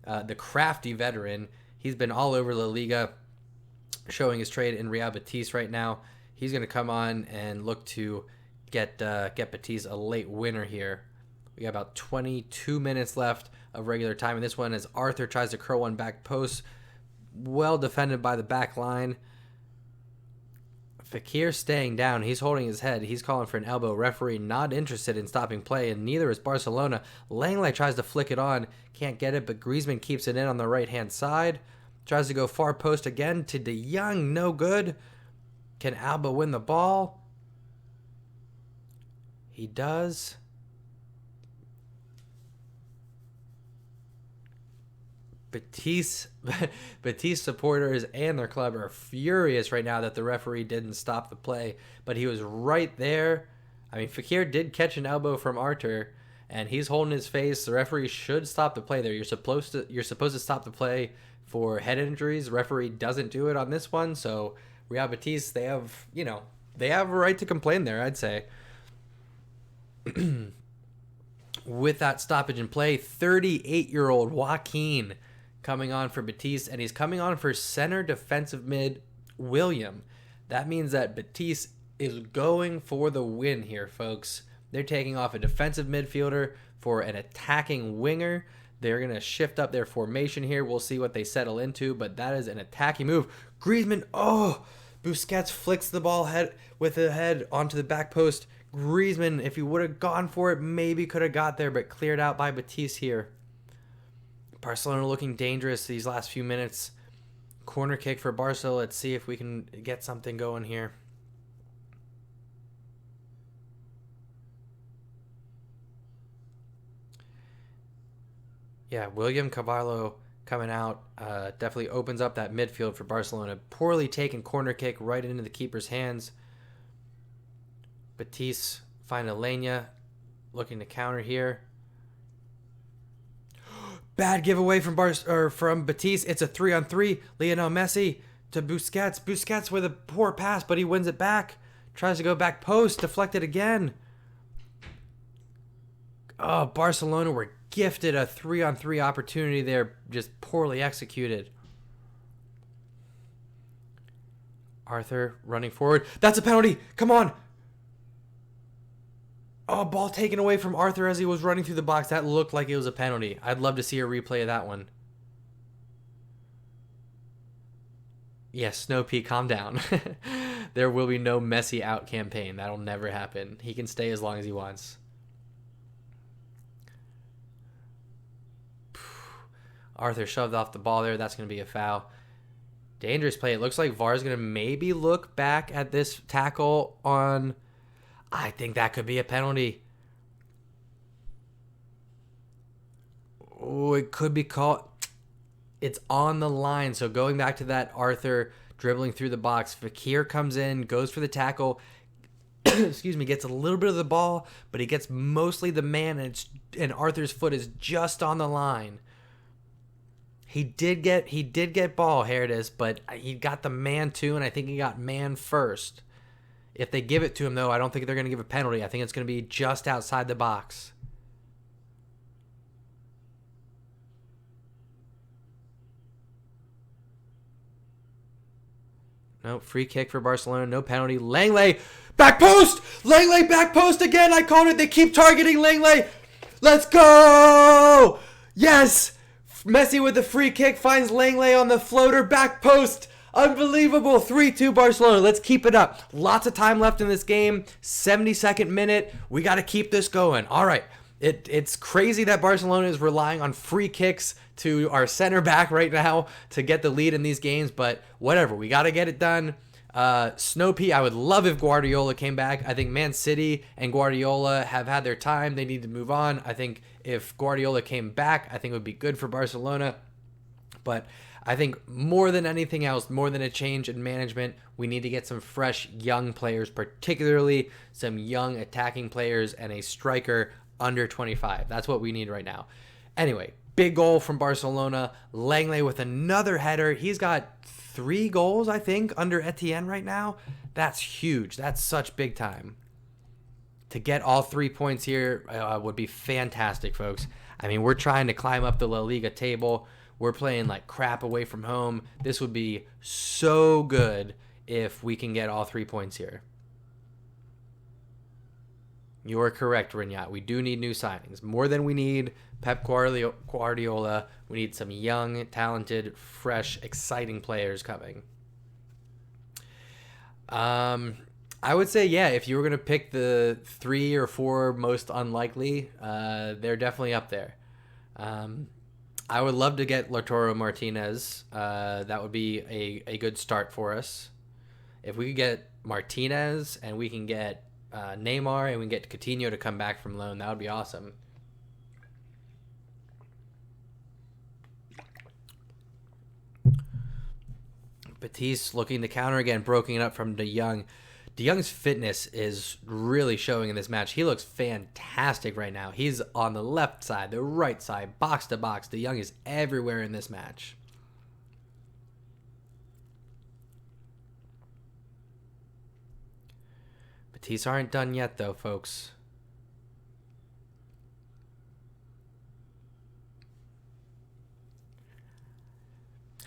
Speaker 1: the crafty veteran. He's been all over La Liga, showing his trade in Real Betis right now. He's going to come on and look to get Betis a late winner here. We got about 22 minutes left of regular time in this one as Arthur tries to curl one back post. Well defended by the back line. Fekir staying down. He's holding his head. He's calling for an elbow. Referee not interested in stopping play, and neither is Barcelona. Lenglet tries to flick it on. Can't get it, but Griezmann keeps it in on the right-hand side. Tries to go far post again to De Jong. No good. Can Alba win the ball? He does. Betis supporters and their club are furious right now that the referee didn't stop the play, but he was right there. I mean, Fekir did catch an elbow from Arthur, and he's holding his face. The referee should stop the play there. You're supposed to stop the play for head injuries. The referee doesn't do it on this one, so Real Betis, they have a right to complain there, I'd say. With that stoppage in play, 38-year-old Joaquin coming on for Betis, and he's coming on for center defensive mid William. That means that Betis is going for the win here, folks. They're taking off a defensive midfielder for an attacking winger. They're going to shift up their formation here. We'll see what they settle into, but that is an attacking move. Griezmann, Busquets flicks the ball with the head onto the back post. Griezmann, if he would have gone for it, maybe could have got there, but cleared out by Betis here. Barcelona looking dangerous these last few minutes. Corner kick for Barca. Let's see if we can get something going here. Yeah, William Carvalho coming out definitely opens up that midfield for Barcelona. Poorly taken corner kick right into the keeper's hands. Betis find Alenia looking to counter here. Bad giveaway from from Betis. It's a 3-on-3. Lionel Messi to Busquets. Busquets with a poor pass, but he wins it back. Tries to go back post. Deflected again. Oh, Barcelona were gifted a 3-on-3 opportunity there. Just poorly executed. Arthur running forward. That's a penalty. Come on. Oh, ball taken away from Arthur as he was running through the box. That looked like it was a penalty. I'd love to see a replay of that one. Yes, Snow Pea, calm down. There will be no Messi out campaign. That'll never happen. He can stay as long as he wants. Arthur shoved off the ball there. That's going to be a foul. Dangerous play. It looks like VAR is going to maybe look back at this tackle on... I think that could be a penalty. Oh, it could be called. It's on the line. So going back to that Arthur dribbling through the box, Fakir comes in, goes for the tackle. Excuse me, gets a little bit of the ball, but he gets mostly the man, and Arthur's foot is just on the line. He did get ball. Here it is, but he got the man too, and I think he got man first. If they give it to him, though, I don't think they're going to give a penalty. I think it's going to be just outside the box. No, free kick for Barcelona. No penalty. Lenglet, back post! Lenglet, back post again! I called it. They keep targeting Lenglet. Let's go! Yes! Messi with the free kick finds Lenglet on the floater, back post. Unbelievable. 3-2 Barcelona. Let's keep it up. Lots of time left in this game. 72nd minute. We got to keep this going. All right. It's crazy that Barcelona is relying on free kicks to our center back right now to get the lead in these games, but whatever. We got to get it done. Snow Pea, I would love if Guardiola came back. I think Man City and Guardiola have had their time. They need to move on. I think if Guardiola came back, I think it would be good for Barcelona. But I think more than anything else, more than a change in management, we need to get some fresh young players, particularly some young attacking players and a striker under 25. That's what we need right now. Anyway, big goal from Barcelona. Lenglet with another header. He's got 3 goals, I think, under Etienne right now. That's huge. That's such big time. To get all 3 points here would be fantastic, folks. I mean, we're trying to climb up the La Liga table. We're playing like crap away from home. This would be so good if we can get all 3 points here. You are correct, Rinyat. We do need new signings. More than we need Pep Guardiola. We need some young, talented, fresh, exciting players coming. I would say, yeah, if you were going to pick the 3 or 4 most unlikely, they're definitely up there. I would love to get Lautaro Martinez. That would be a good start for us. If we could get Martinez and we can get Neymar and we can get Coutinho to come back from loan, that would be awesome. Betis looking to counter again, broken it up from De Jong. De Jong's fitness is really showing in this match. He looks fantastic right now. He's on the left side, the right side, box to box. De Jong is everywhere in this match. Betis aren't done yet, though, folks.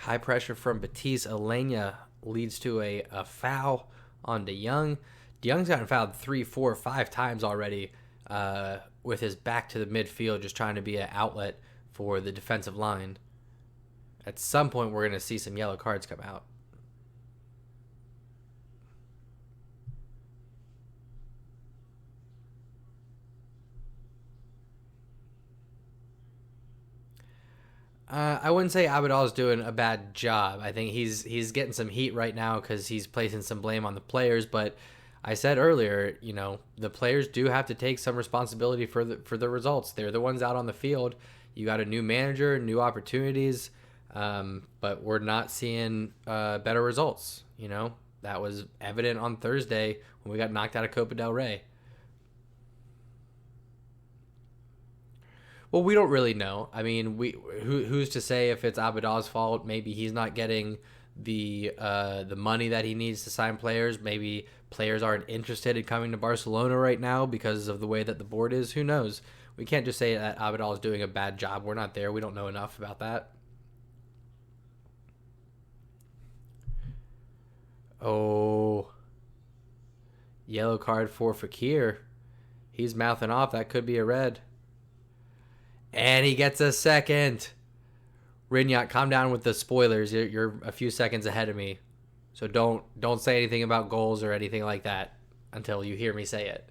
Speaker 1: High pressure from Betis. Alenia leads to a foul on De Jong. De Jong's gotten fouled 3, 4, 5 times already with his back to the midfield, just trying to be an outlet for the defensive line. At some point, we're going to see some yellow cards come out. I wouldn't say Abidal's doing a bad job. I think he's getting some heat right now because he's placing some blame on the players. But I said earlier, the players do have to take some responsibility for the results. They're the ones out on the field. You got a new manager, new opportunities, but we're not seeing better results. That was evident on Thursday when we got knocked out of Copa del Rey. Well, we don't really know. I mean, who's to say if it's Abidal's fault? Maybe he's not getting the money that he needs to sign players. Maybe players aren't interested in coming to Barcelona right now because of the way that the board is. Who knows? We can't just say that Abidal is doing a bad job. We're not there. We don't know enough about that. Oh, yellow card for Fekir. He's mouthing off. That could be a red. And he gets a second. Rinyat, calm down with the spoilers. You're a few seconds ahead of me. So don't say anything about goals or anything like that until you hear me say it.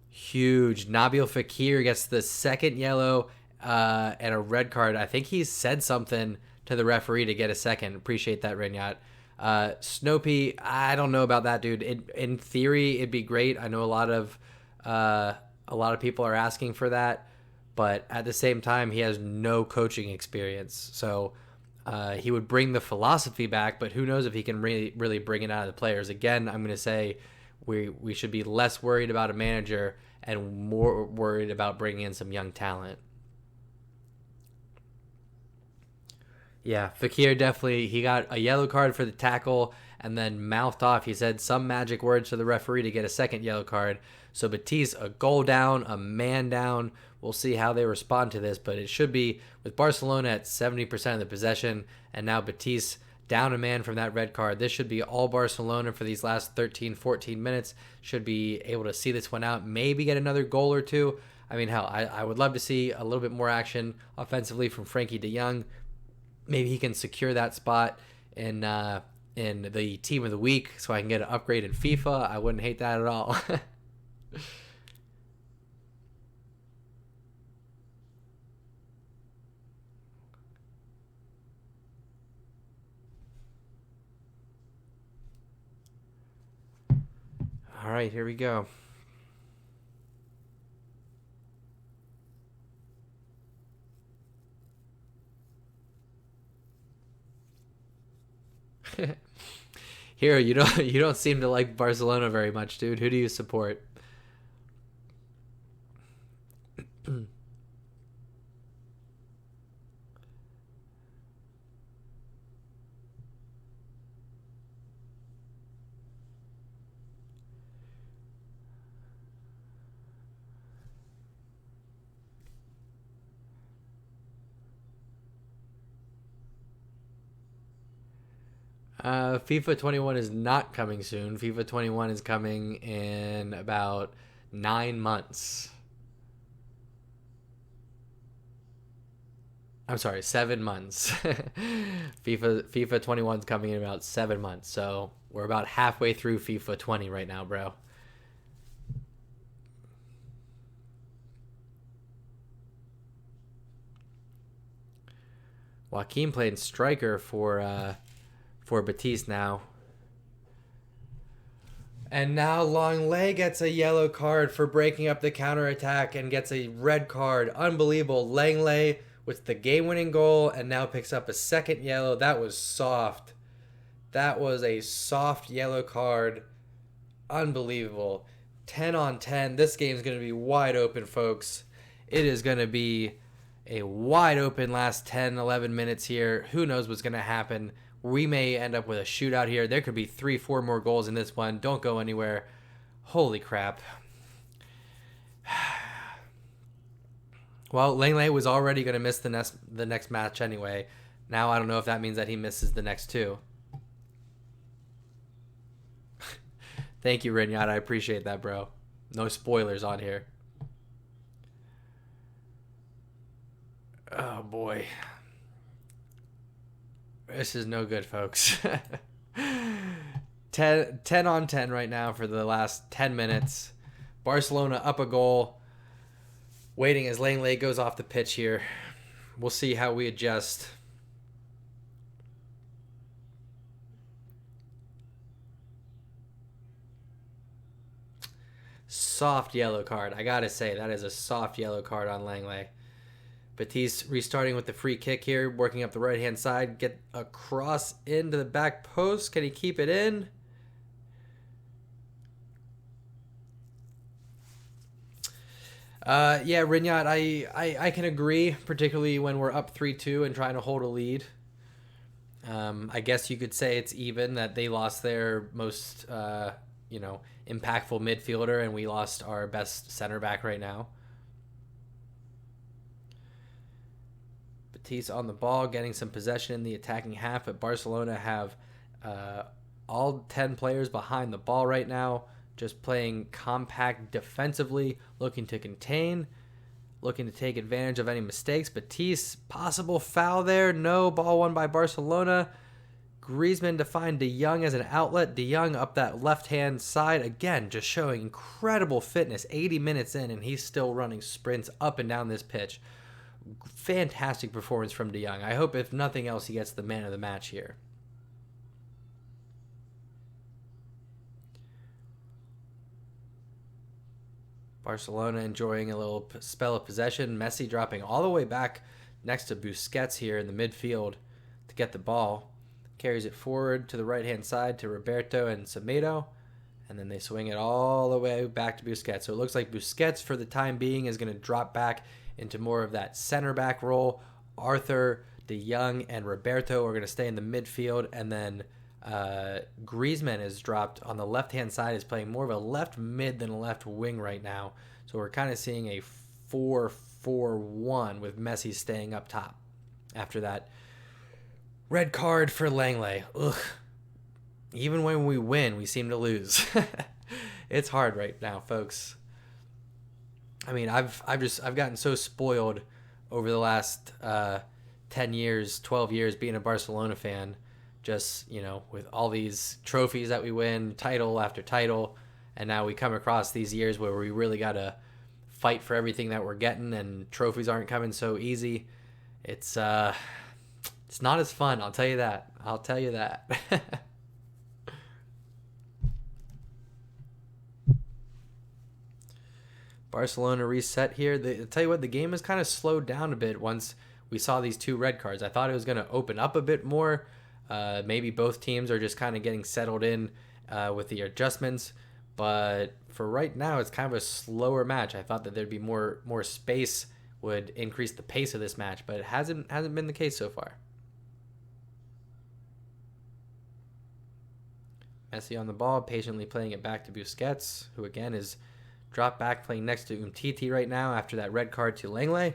Speaker 1: Huge. Nabil Fekir gets the second yellow and a red card. I think he said something to the referee to get a second. Appreciate that, Rinyat. Snopey, I don't know about that, dude. In theory, it'd be great. I know a lot of people are asking for that, but at the same time, he has no coaching experience. So he would bring the philosophy back, but who knows if he can really bring it out of the players. Again, I'm going to say we should be less worried about a manager and more worried about bringing in some young talent. Yeah, Fekir definitely, he got a yellow card for the tackle and then mouthed off. He said some magic words to the referee to get a second yellow card. So Betis, a goal down, a man down. We'll see how they respond to this, but it should be with Barcelona at 70% of the possession and now Betis down a man from that red card. This should be all Barcelona for these last 13, 14 minutes. Should be able to see this one out, maybe get another goal or two. I mean, hell, I would love to see a little bit more action offensively from Frankie de Jong. Maybe he can secure that spot in the team of the week so I can get an upgrade in FIFA. I wouldn't hate that at all. All right, here we go. Here, you don't seem to like Barcelona very much, dude. Who do you support? FIFA 21 is not coming soon. FIFA 21 is coming in about 9 months. I'm sorry, 7 months. FIFA 21 is coming in about 7 months. So we're about halfway through FIFA 20 right now, bro. Joaquin playing striker for Betis now. And now Lenglet gets a yellow card for breaking up the counterattack and gets a red card. Unbelievable. Lenglet with the game-winning goal and now picks up a second yellow. That was soft. That was a soft yellow card. Unbelievable. 10 on 10. This game's going to be wide open, folks. It is going to be a wide open last 10, 11 minutes here. Who knows what's going to happen? We may end up with a shootout here. There could be 3-4 more goals in this one. Don't go anywhere. Holy crap. Well, Lenglet was already going to miss the next match anyway. Now I don't know if that means that he misses the next two. Thank you, Rinyat. I appreciate that, bro. No spoilers on here. Oh, boy. This is no good, folks. 10 on 10 right now for the last 10 minutes. Barcelona up a goal. Waiting as Lenglet goes off the pitch here. We'll see how we adjust. Soft yellow card. I gotta say, that is a soft yellow card on Lenglet. Betis restarting with the free kick here, working up the right-hand side. Get a cross into the back post. Can he keep it in? Yeah, Rignat, I can agree, particularly when we're up 3-2 and trying to hold a lead. I guess you could say it's even, that they lost their most, impactful midfielder and we lost our best center back right now. Betis on the ball, getting some possession in the attacking half, but Barcelona have all 10 players behind the ball right now, just playing compact defensively, looking to contain, looking to take advantage of any mistakes. Betis, possible foul there. No, ball won by Barcelona. Griezmann to find De Jong as an outlet. De Jong up that left-hand side. Again, just showing incredible fitness. 80 minutes in, and he's still running sprints up and down this pitch. Fantastic performance from De Jong. I hope, if nothing else, he gets the man of the match here. Barcelona enjoying a little spell of possession. Messi dropping all the way back next to Busquets here in the midfield to get the ball. Carries it forward to the right-hand side to Roberto and Semedo. And then they swing it all the way back to Busquets. So it looks like Busquets, for the time being, is going to drop back into more of that center back role. Arthur, De Jong, and Roberto are going to stay in the midfield. And then Griezmann is dropped on the left-hand side, is playing more of a left mid than a left wing right now. So we're kind of seeing a 4-4-1 with Messi staying up top after that red card for Lenglet. Ugh. Even when we win, we seem to lose. It's hard right now, folks. I mean, I've gotten so spoiled over the last 10 years, 12 years being a Barcelona fan. Just, with all these trophies that we win, title after title, and now we come across these years where we really got to fight for everything that we're getting, and trophies aren't coming so easy. It's not as fun, I'll tell you that. Barcelona reset here. I'll tell you what, the game has kind of slowed down a bit once we saw these 2 red cards. I thought it was going to open up a bit more. Maybe both teams are just kind of getting settled in with the adjustments. But for right now, it's kind of a slower match. I thought that there'd be more space, would increase the pace of this match, but it hasn't been the case so far. Messi on the ball, patiently playing it back to Busquets, who again is dropped back, playing next to Umtiti right now after that red card to Lenglet.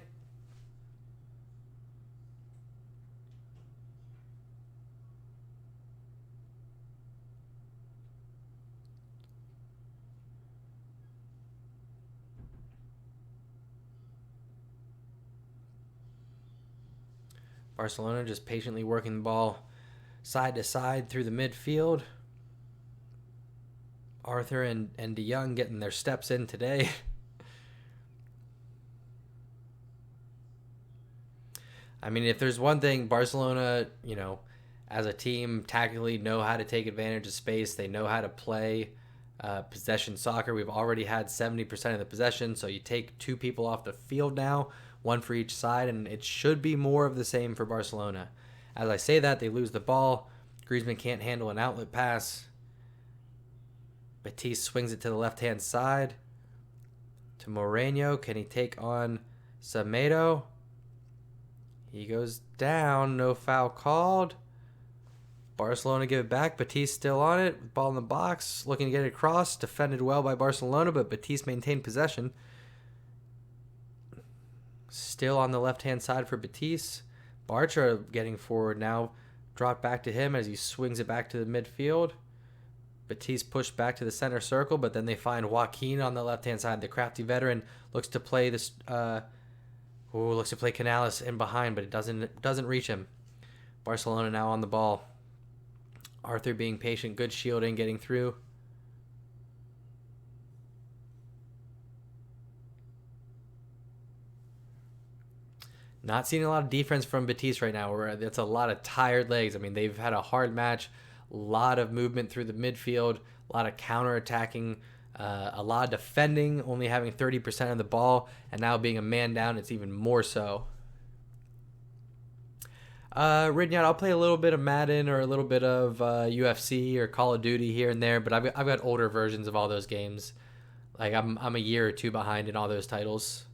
Speaker 1: Barcelona just patiently working the ball side to side through the midfield. Arthur and De Jong getting their steps in today. I mean, if there's one thing Barcelona, as a team, tactically know how to take advantage of space. They know how to play possession soccer. We've already had 70% of the possession, so you take 2 people off the field now, 1 for each side, and it should be more of the same for Barcelona. As I say that, they lose the ball. Griezmann can't handle an outlet pass. Betis swings it to the left-hand side to Moreno. Can he take on Semedo? He goes down. No foul called. Barcelona give it back. Betis still on it. Ball in the box. Looking to get it across. Defended well by Barcelona, but Betis maintained possession. Still on the left-hand side for Betis. Bartra getting forward now. Drop back to him as he swings it back to the midfield. Betis pushed back to the center circle, but then they find Joaquin on the left-hand side. The crafty veteran looks to play this. Looks to play Canales in behind, but it doesn't reach him. Barcelona now on the ball. Arthur being patient, good shielding, getting through. Not seeing a lot of defense from Betis right now. It's a lot of tired legs. I mean, they've had a hard match, a lot of movement through the midfield, a lot of counter-attacking, a lot of defending, only having 30% of the ball, and now being a man down, it's even more so. Ridnyard, I'll play a little bit of Madden or a little bit of UFC or Call of Duty here and there, but I've got older versions of all those games. Like I'm a year or two behind in all those titles.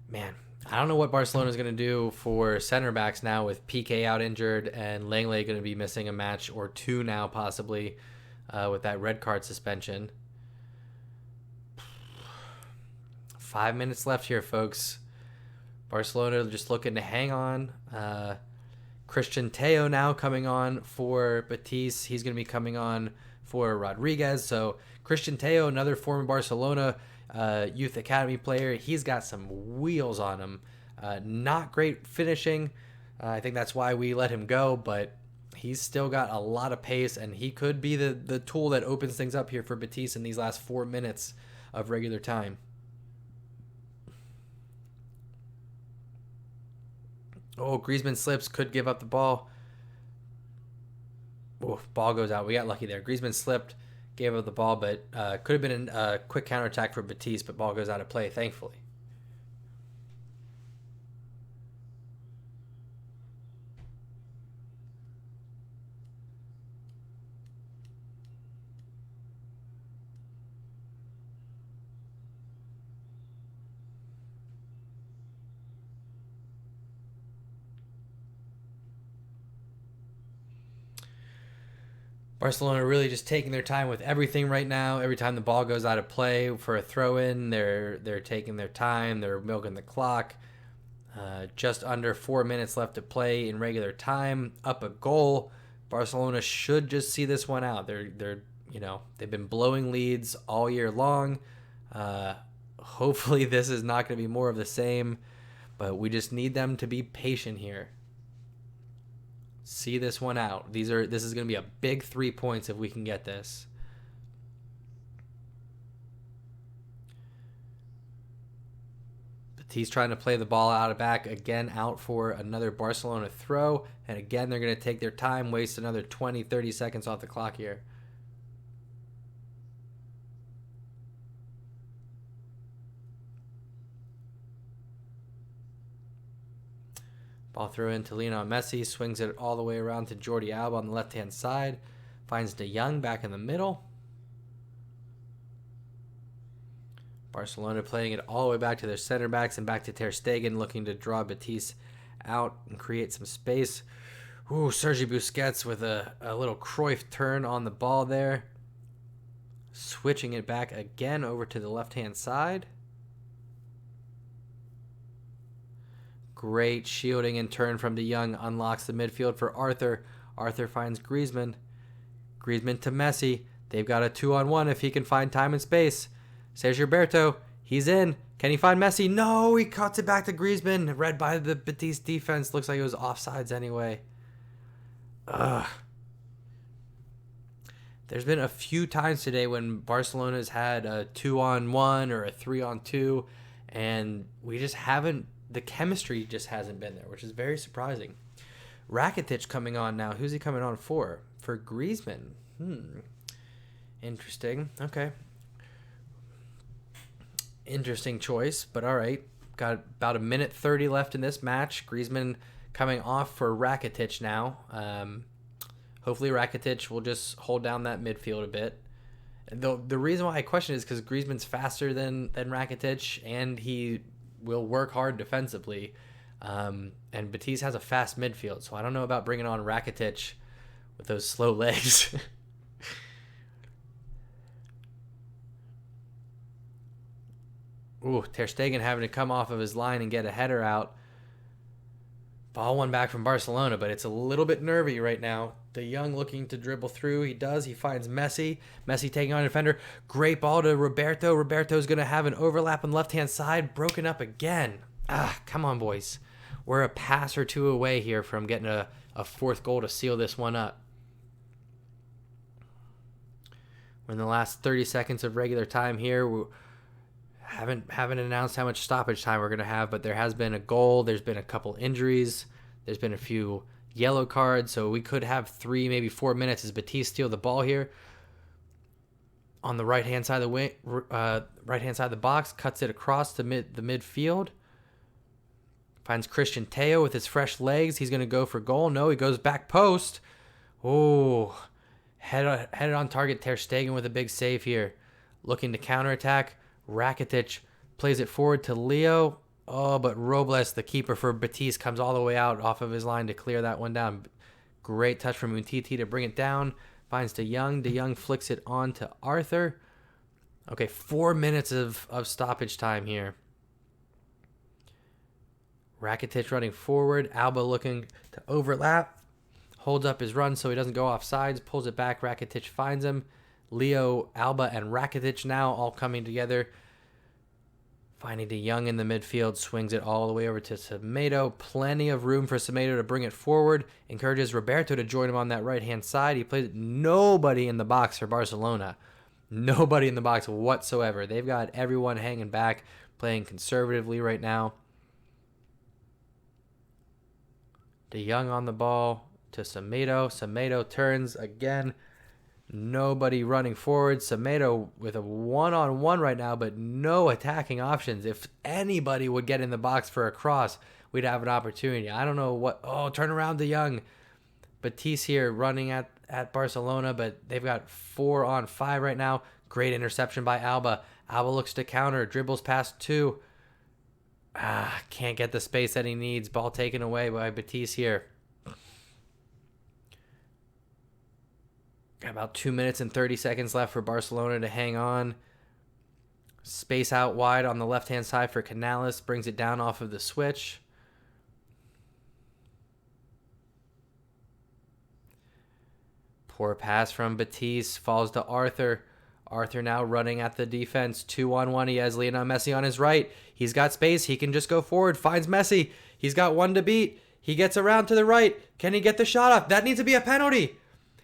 Speaker 1: Man, I don't know what Barcelona is going to do for center backs now with PK out injured and Lenglet going to be missing a match or two now possibly with that red card suspension. 5 minutes left here, folks. Barcelona just looking to hang on. Christian Teo now coming on for Betis. He's going to be coming on for Rodriguez. So Christian Teo, another former Barcelona youth academy player, he's got some wheels on him. Not great finishing. I think that's why we let him go, but he's still got a lot of pace, and he could be the tool that opens things up here for Betis in these last 4 minutes of regular time. Oh, Griezmann slips, could give up the ball. Oh, ball goes out. We got lucky there. Griezmann slipped, gave up the ball, but could have been a quick counterattack for Betis, but ball goes out of play, thankfully. Barcelona really just taking their time with everything right now. Every time the ball goes out of play for a throw-in, they're taking their time. They're milking the clock. Just under 4 minutes left to play in regular time. Up a goal. Barcelona should just see this one out. They've been blowing leads all year long. Hopefully this is not going to be more of the same, but we just need them to be patient here. See this one out. This is going to be a big 3 points if we can get this. Betis trying to play the ball out of back. Again, out for another Barcelona throw. And again, they're going to take their time, waste another 20, 30 seconds off the clock here. Ball throw in to Lionel Messi, swings it all the way around to Jordi Alba on the left-hand side. Finds De Jong back in the middle. Barcelona playing it all the way back to their center backs and back to Ter Stegen, looking to draw Betis out and create some space. Ooh, Sergi Busquets with a little Cruyff turn on the ball there. Switching it back again over to the left-hand side. Great shielding and turn from De Jong unlocks the midfield for Arthur. Arthur finds Griezmann. Griezmann to Messi. They've got a 2-on-1 if he can find time and space. Sergio Roberto, he's in. Can he find Messi? No, he cuts it back to Griezmann. Read by the Betis defense. Looks like it was offsides anyway. Ugh. There's been a few times today when Barcelona's had a 2-on-1 or a 3-on-2, and we just haven't. The chemistry just hasn't been there, which is very surprising. Rakitic coming on now. Who's he coming on for? For Griezmann. Interesting. Okay. Interesting choice, but all right. Got about a minute 30 left in this match. Griezmann coming off for Rakitic now. Hopefully Rakitic will just hold down that midfield a bit. The reason why I question it is because Griezmann's faster than Rakitic, and he will work hard defensively. And Betis has a fast midfield, so I don't know about bringing on Rakitic with those slow legs. Ooh, Ter Stegen having to come off of his line and get a header out. Ball one back from Barcelona, but it's a little bit nervy right now. De Jong looking to dribble through. He does. He finds Messi. Messi taking on a defender. Great ball to Roberto. Roberto's going to have an overlap on the left-hand side. Broken up again. Come on, boys. We're a pass or two away here from getting a fourth goal to seal this one up. We're in the last 30 seconds of regular time here. We haven't announced how much stoppage time we're going to have, but there has been a goal. There's been a couple injuries. There's been a few yellow cards, so we could have 3, maybe 4 minutes as Betis steal the ball here. On the right-hand side of the box, cuts it across the midfield. Finds Christian Teo with his fresh legs. He's going to go for goal. No, he goes back post. Oh, headed on target. Ter Stegen with a big save here. Looking to counterattack. Rakitic plays it forward to Leo. Oh, but Robles, the keeper for Betis, comes all the way out off of his line to clear that one down. Great touch from Umtiti to bring it down. Finds De Jong. De Jong flicks it on to Arthur. Okay, 4 minutes of stoppage time here. Rakitic running forward. Alba looking to overlap. Holds up his run so he doesn't go off sides. Pulls it back. Rakitic finds him. Leo, Alba, and Rakitic now all coming together. Finding De Jong in the midfield. Swings it all the way over to Semedo. Plenty of room for Semedo to bring it forward. Encourages Roberto to join him on that right-hand side. He plays nobody in the box for Barcelona. Nobody in the box whatsoever. They've got everyone hanging back, playing conservatively right now. De Jong on the ball to Semedo. Semedo turns again. Nobody running forward. Semedo with a one-on-one right now, but no attacking options. If anybody would get in the box for a cross, we'd have an opportunity. I don't know what. Oh, turn around De Jong. Betis here running at Barcelona, but they've got 4-on-5 right now. Great interception by Alba. Alba looks to counter. Dribbles past 2. Can't get the space that he needs. Ball taken away by Betis here. Got about 2 minutes and 30 seconds left for Barcelona to hang on. Space out wide on the left-hand side for Canales. Brings it down off of the switch. Poor pass from Betis. Falls to Arthur. Arthur now running at the defense. 2-on-1. He has Lionel Messi on his right. He's got space. He can just go forward. Finds Messi. He's got one to beat. He gets around to the right. Can he get the shot off? That needs to be a penalty.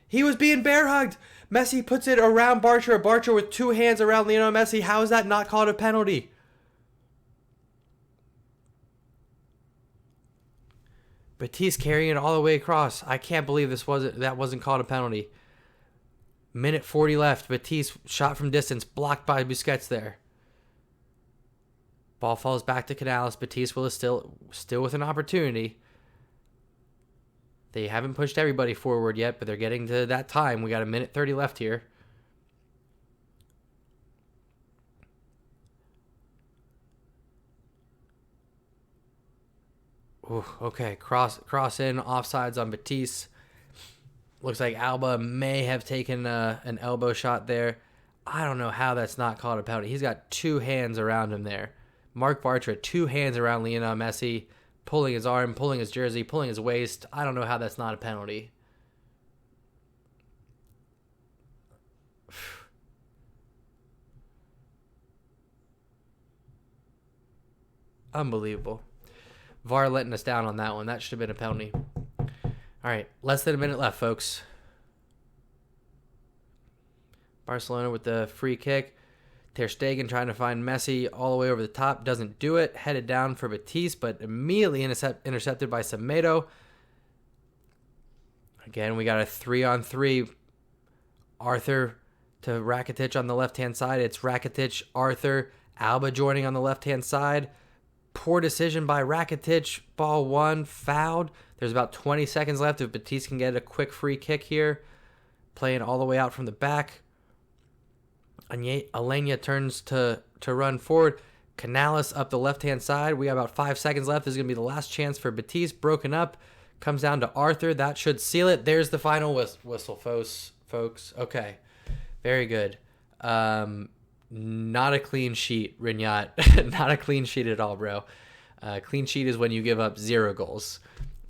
Speaker 1: He was being bear hugged. Messi puts it around Bartra. Bartra with 2 hands around Lionel Messi. How is that not called a penalty? Betis carrying it all the way across. I can't believe that wasn't called a penalty. Minute 40 left. Betis shot from distance, blocked by Busquets there. Ball falls back to Canales. Betis will is still with an opportunity. They haven't pushed everybody forward yet, but they're getting to that time. We got a minute 30 left here. Ooh, okay, cross in, offsides on Betis. Looks like Alba may have taken an elbow shot there. I don't know how that's not called a penalty. He's got 2 hands around him there. Marc Bartra, 2 hands around Lionel Messi. Pulling his arm, pulling his jersey, pulling his waist. I don't know how that's not a penalty. Unbelievable. VAR letting us down on that one. That should have been a penalty. All right, less than a minute left, folks. Barcelona with the free kick. Ter Stegen trying to find Messi all the way over the top. Doesn't do it. Headed down for Betis, but immediately intercepted by Semedo. Again, we got a 3-on-3. Arthur to Rakitic on the left-hand side. It's Rakitic, Arthur, Alba joining on the left-hand side. Poor decision by Rakitic. Ball 1, fouled. There's about 20 seconds left if Betis can get a quick free kick here. Playing all the way out from the back. Alenya turns to run forward. Canales up the left-hand side. We got about 5 seconds left. This is going to be the last chance for Betis. Broken up. Comes down to Arthur. That should seal it. There's the final whistle, folks. Okay. Very good. Not a clean sheet, Rignat. Not a clean sheet at all, bro. Clean sheet is when you give up 0 goals.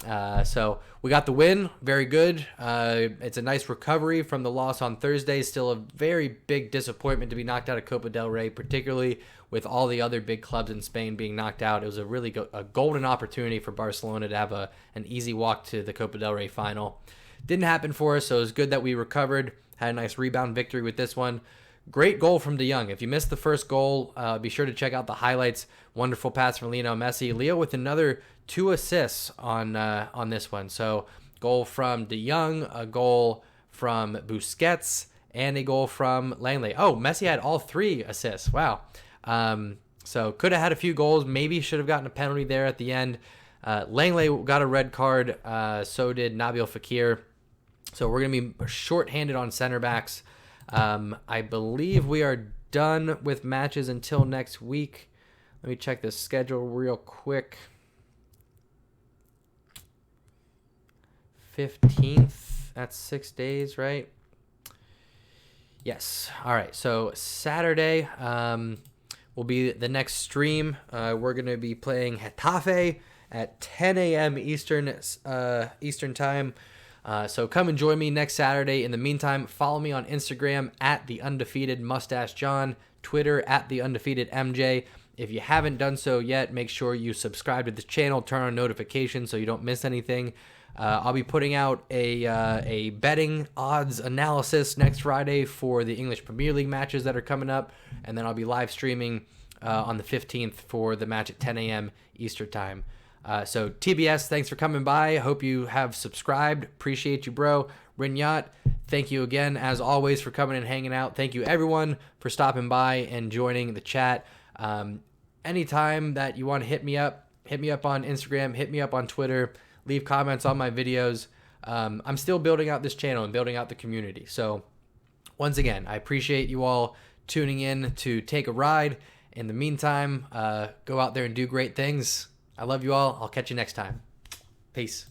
Speaker 1: So we got the win. Very good. It's a nice recovery from the loss on Thursday. Still a very big disappointment to be knocked out of Copa del Rey, particularly with all the other big clubs in Spain being knocked out. It was a really a golden opportunity for Barcelona to have an easy walk to the Copa del Rey final. Didn't happen for us, so it was good that we recovered. Had a nice rebound victory with this one. Great goal from Jong. If you missed the first goal, be sure to check out the highlights. Wonderful pass from Lionel Messi. Leo with another 2 assists on this one. So goal from Jong, a goal from Busquets, and a goal from Lenglet. Oh, Messi had all 3 assists. Wow. So could have had a few goals. Maybe should have gotten a penalty there at the end. Lenglet got a red card. So did Nabil Fekir. So we're going to be short-handed on center backs. I believe we are done with matches until next week. Let me check the schedule real quick. 15th. That's 6 days, right? Yes. All right. So Saturday will be the next stream. We're going to be playing Getafe at 10 a.m. Eastern time. So come and join me next Saturday. In the meantime, follow me on Instagram at the undefeated Moustache John, Twitter at the undefeated MJ. If you haven't done so yet, make sure you subscribe to the channel, turn on notifications so you don't miss anything. I'll be putting out a betting odds analysis next Friday for the English Premier League matches that are coming up, and then I'll be live streaming on the 15th for the match at 10 a.m. Eastern time. So TBS, thanks for coming by. Hope you have subscribed. Appreciate you, bro. Rinyat, thank you again, as always, for coming and hanging out. Thank you, everyone, for stopping by and joining the chat. Anytime that you want to hit me up on Instagram, hit me up on Twitter, leave comments on my videos. I'm still building out this channel and building out the community. So once again, I appreciate you all tuning in to take a ride. In the meantime, go out there and do great things. I love you all. I'll catch you next time. Peace.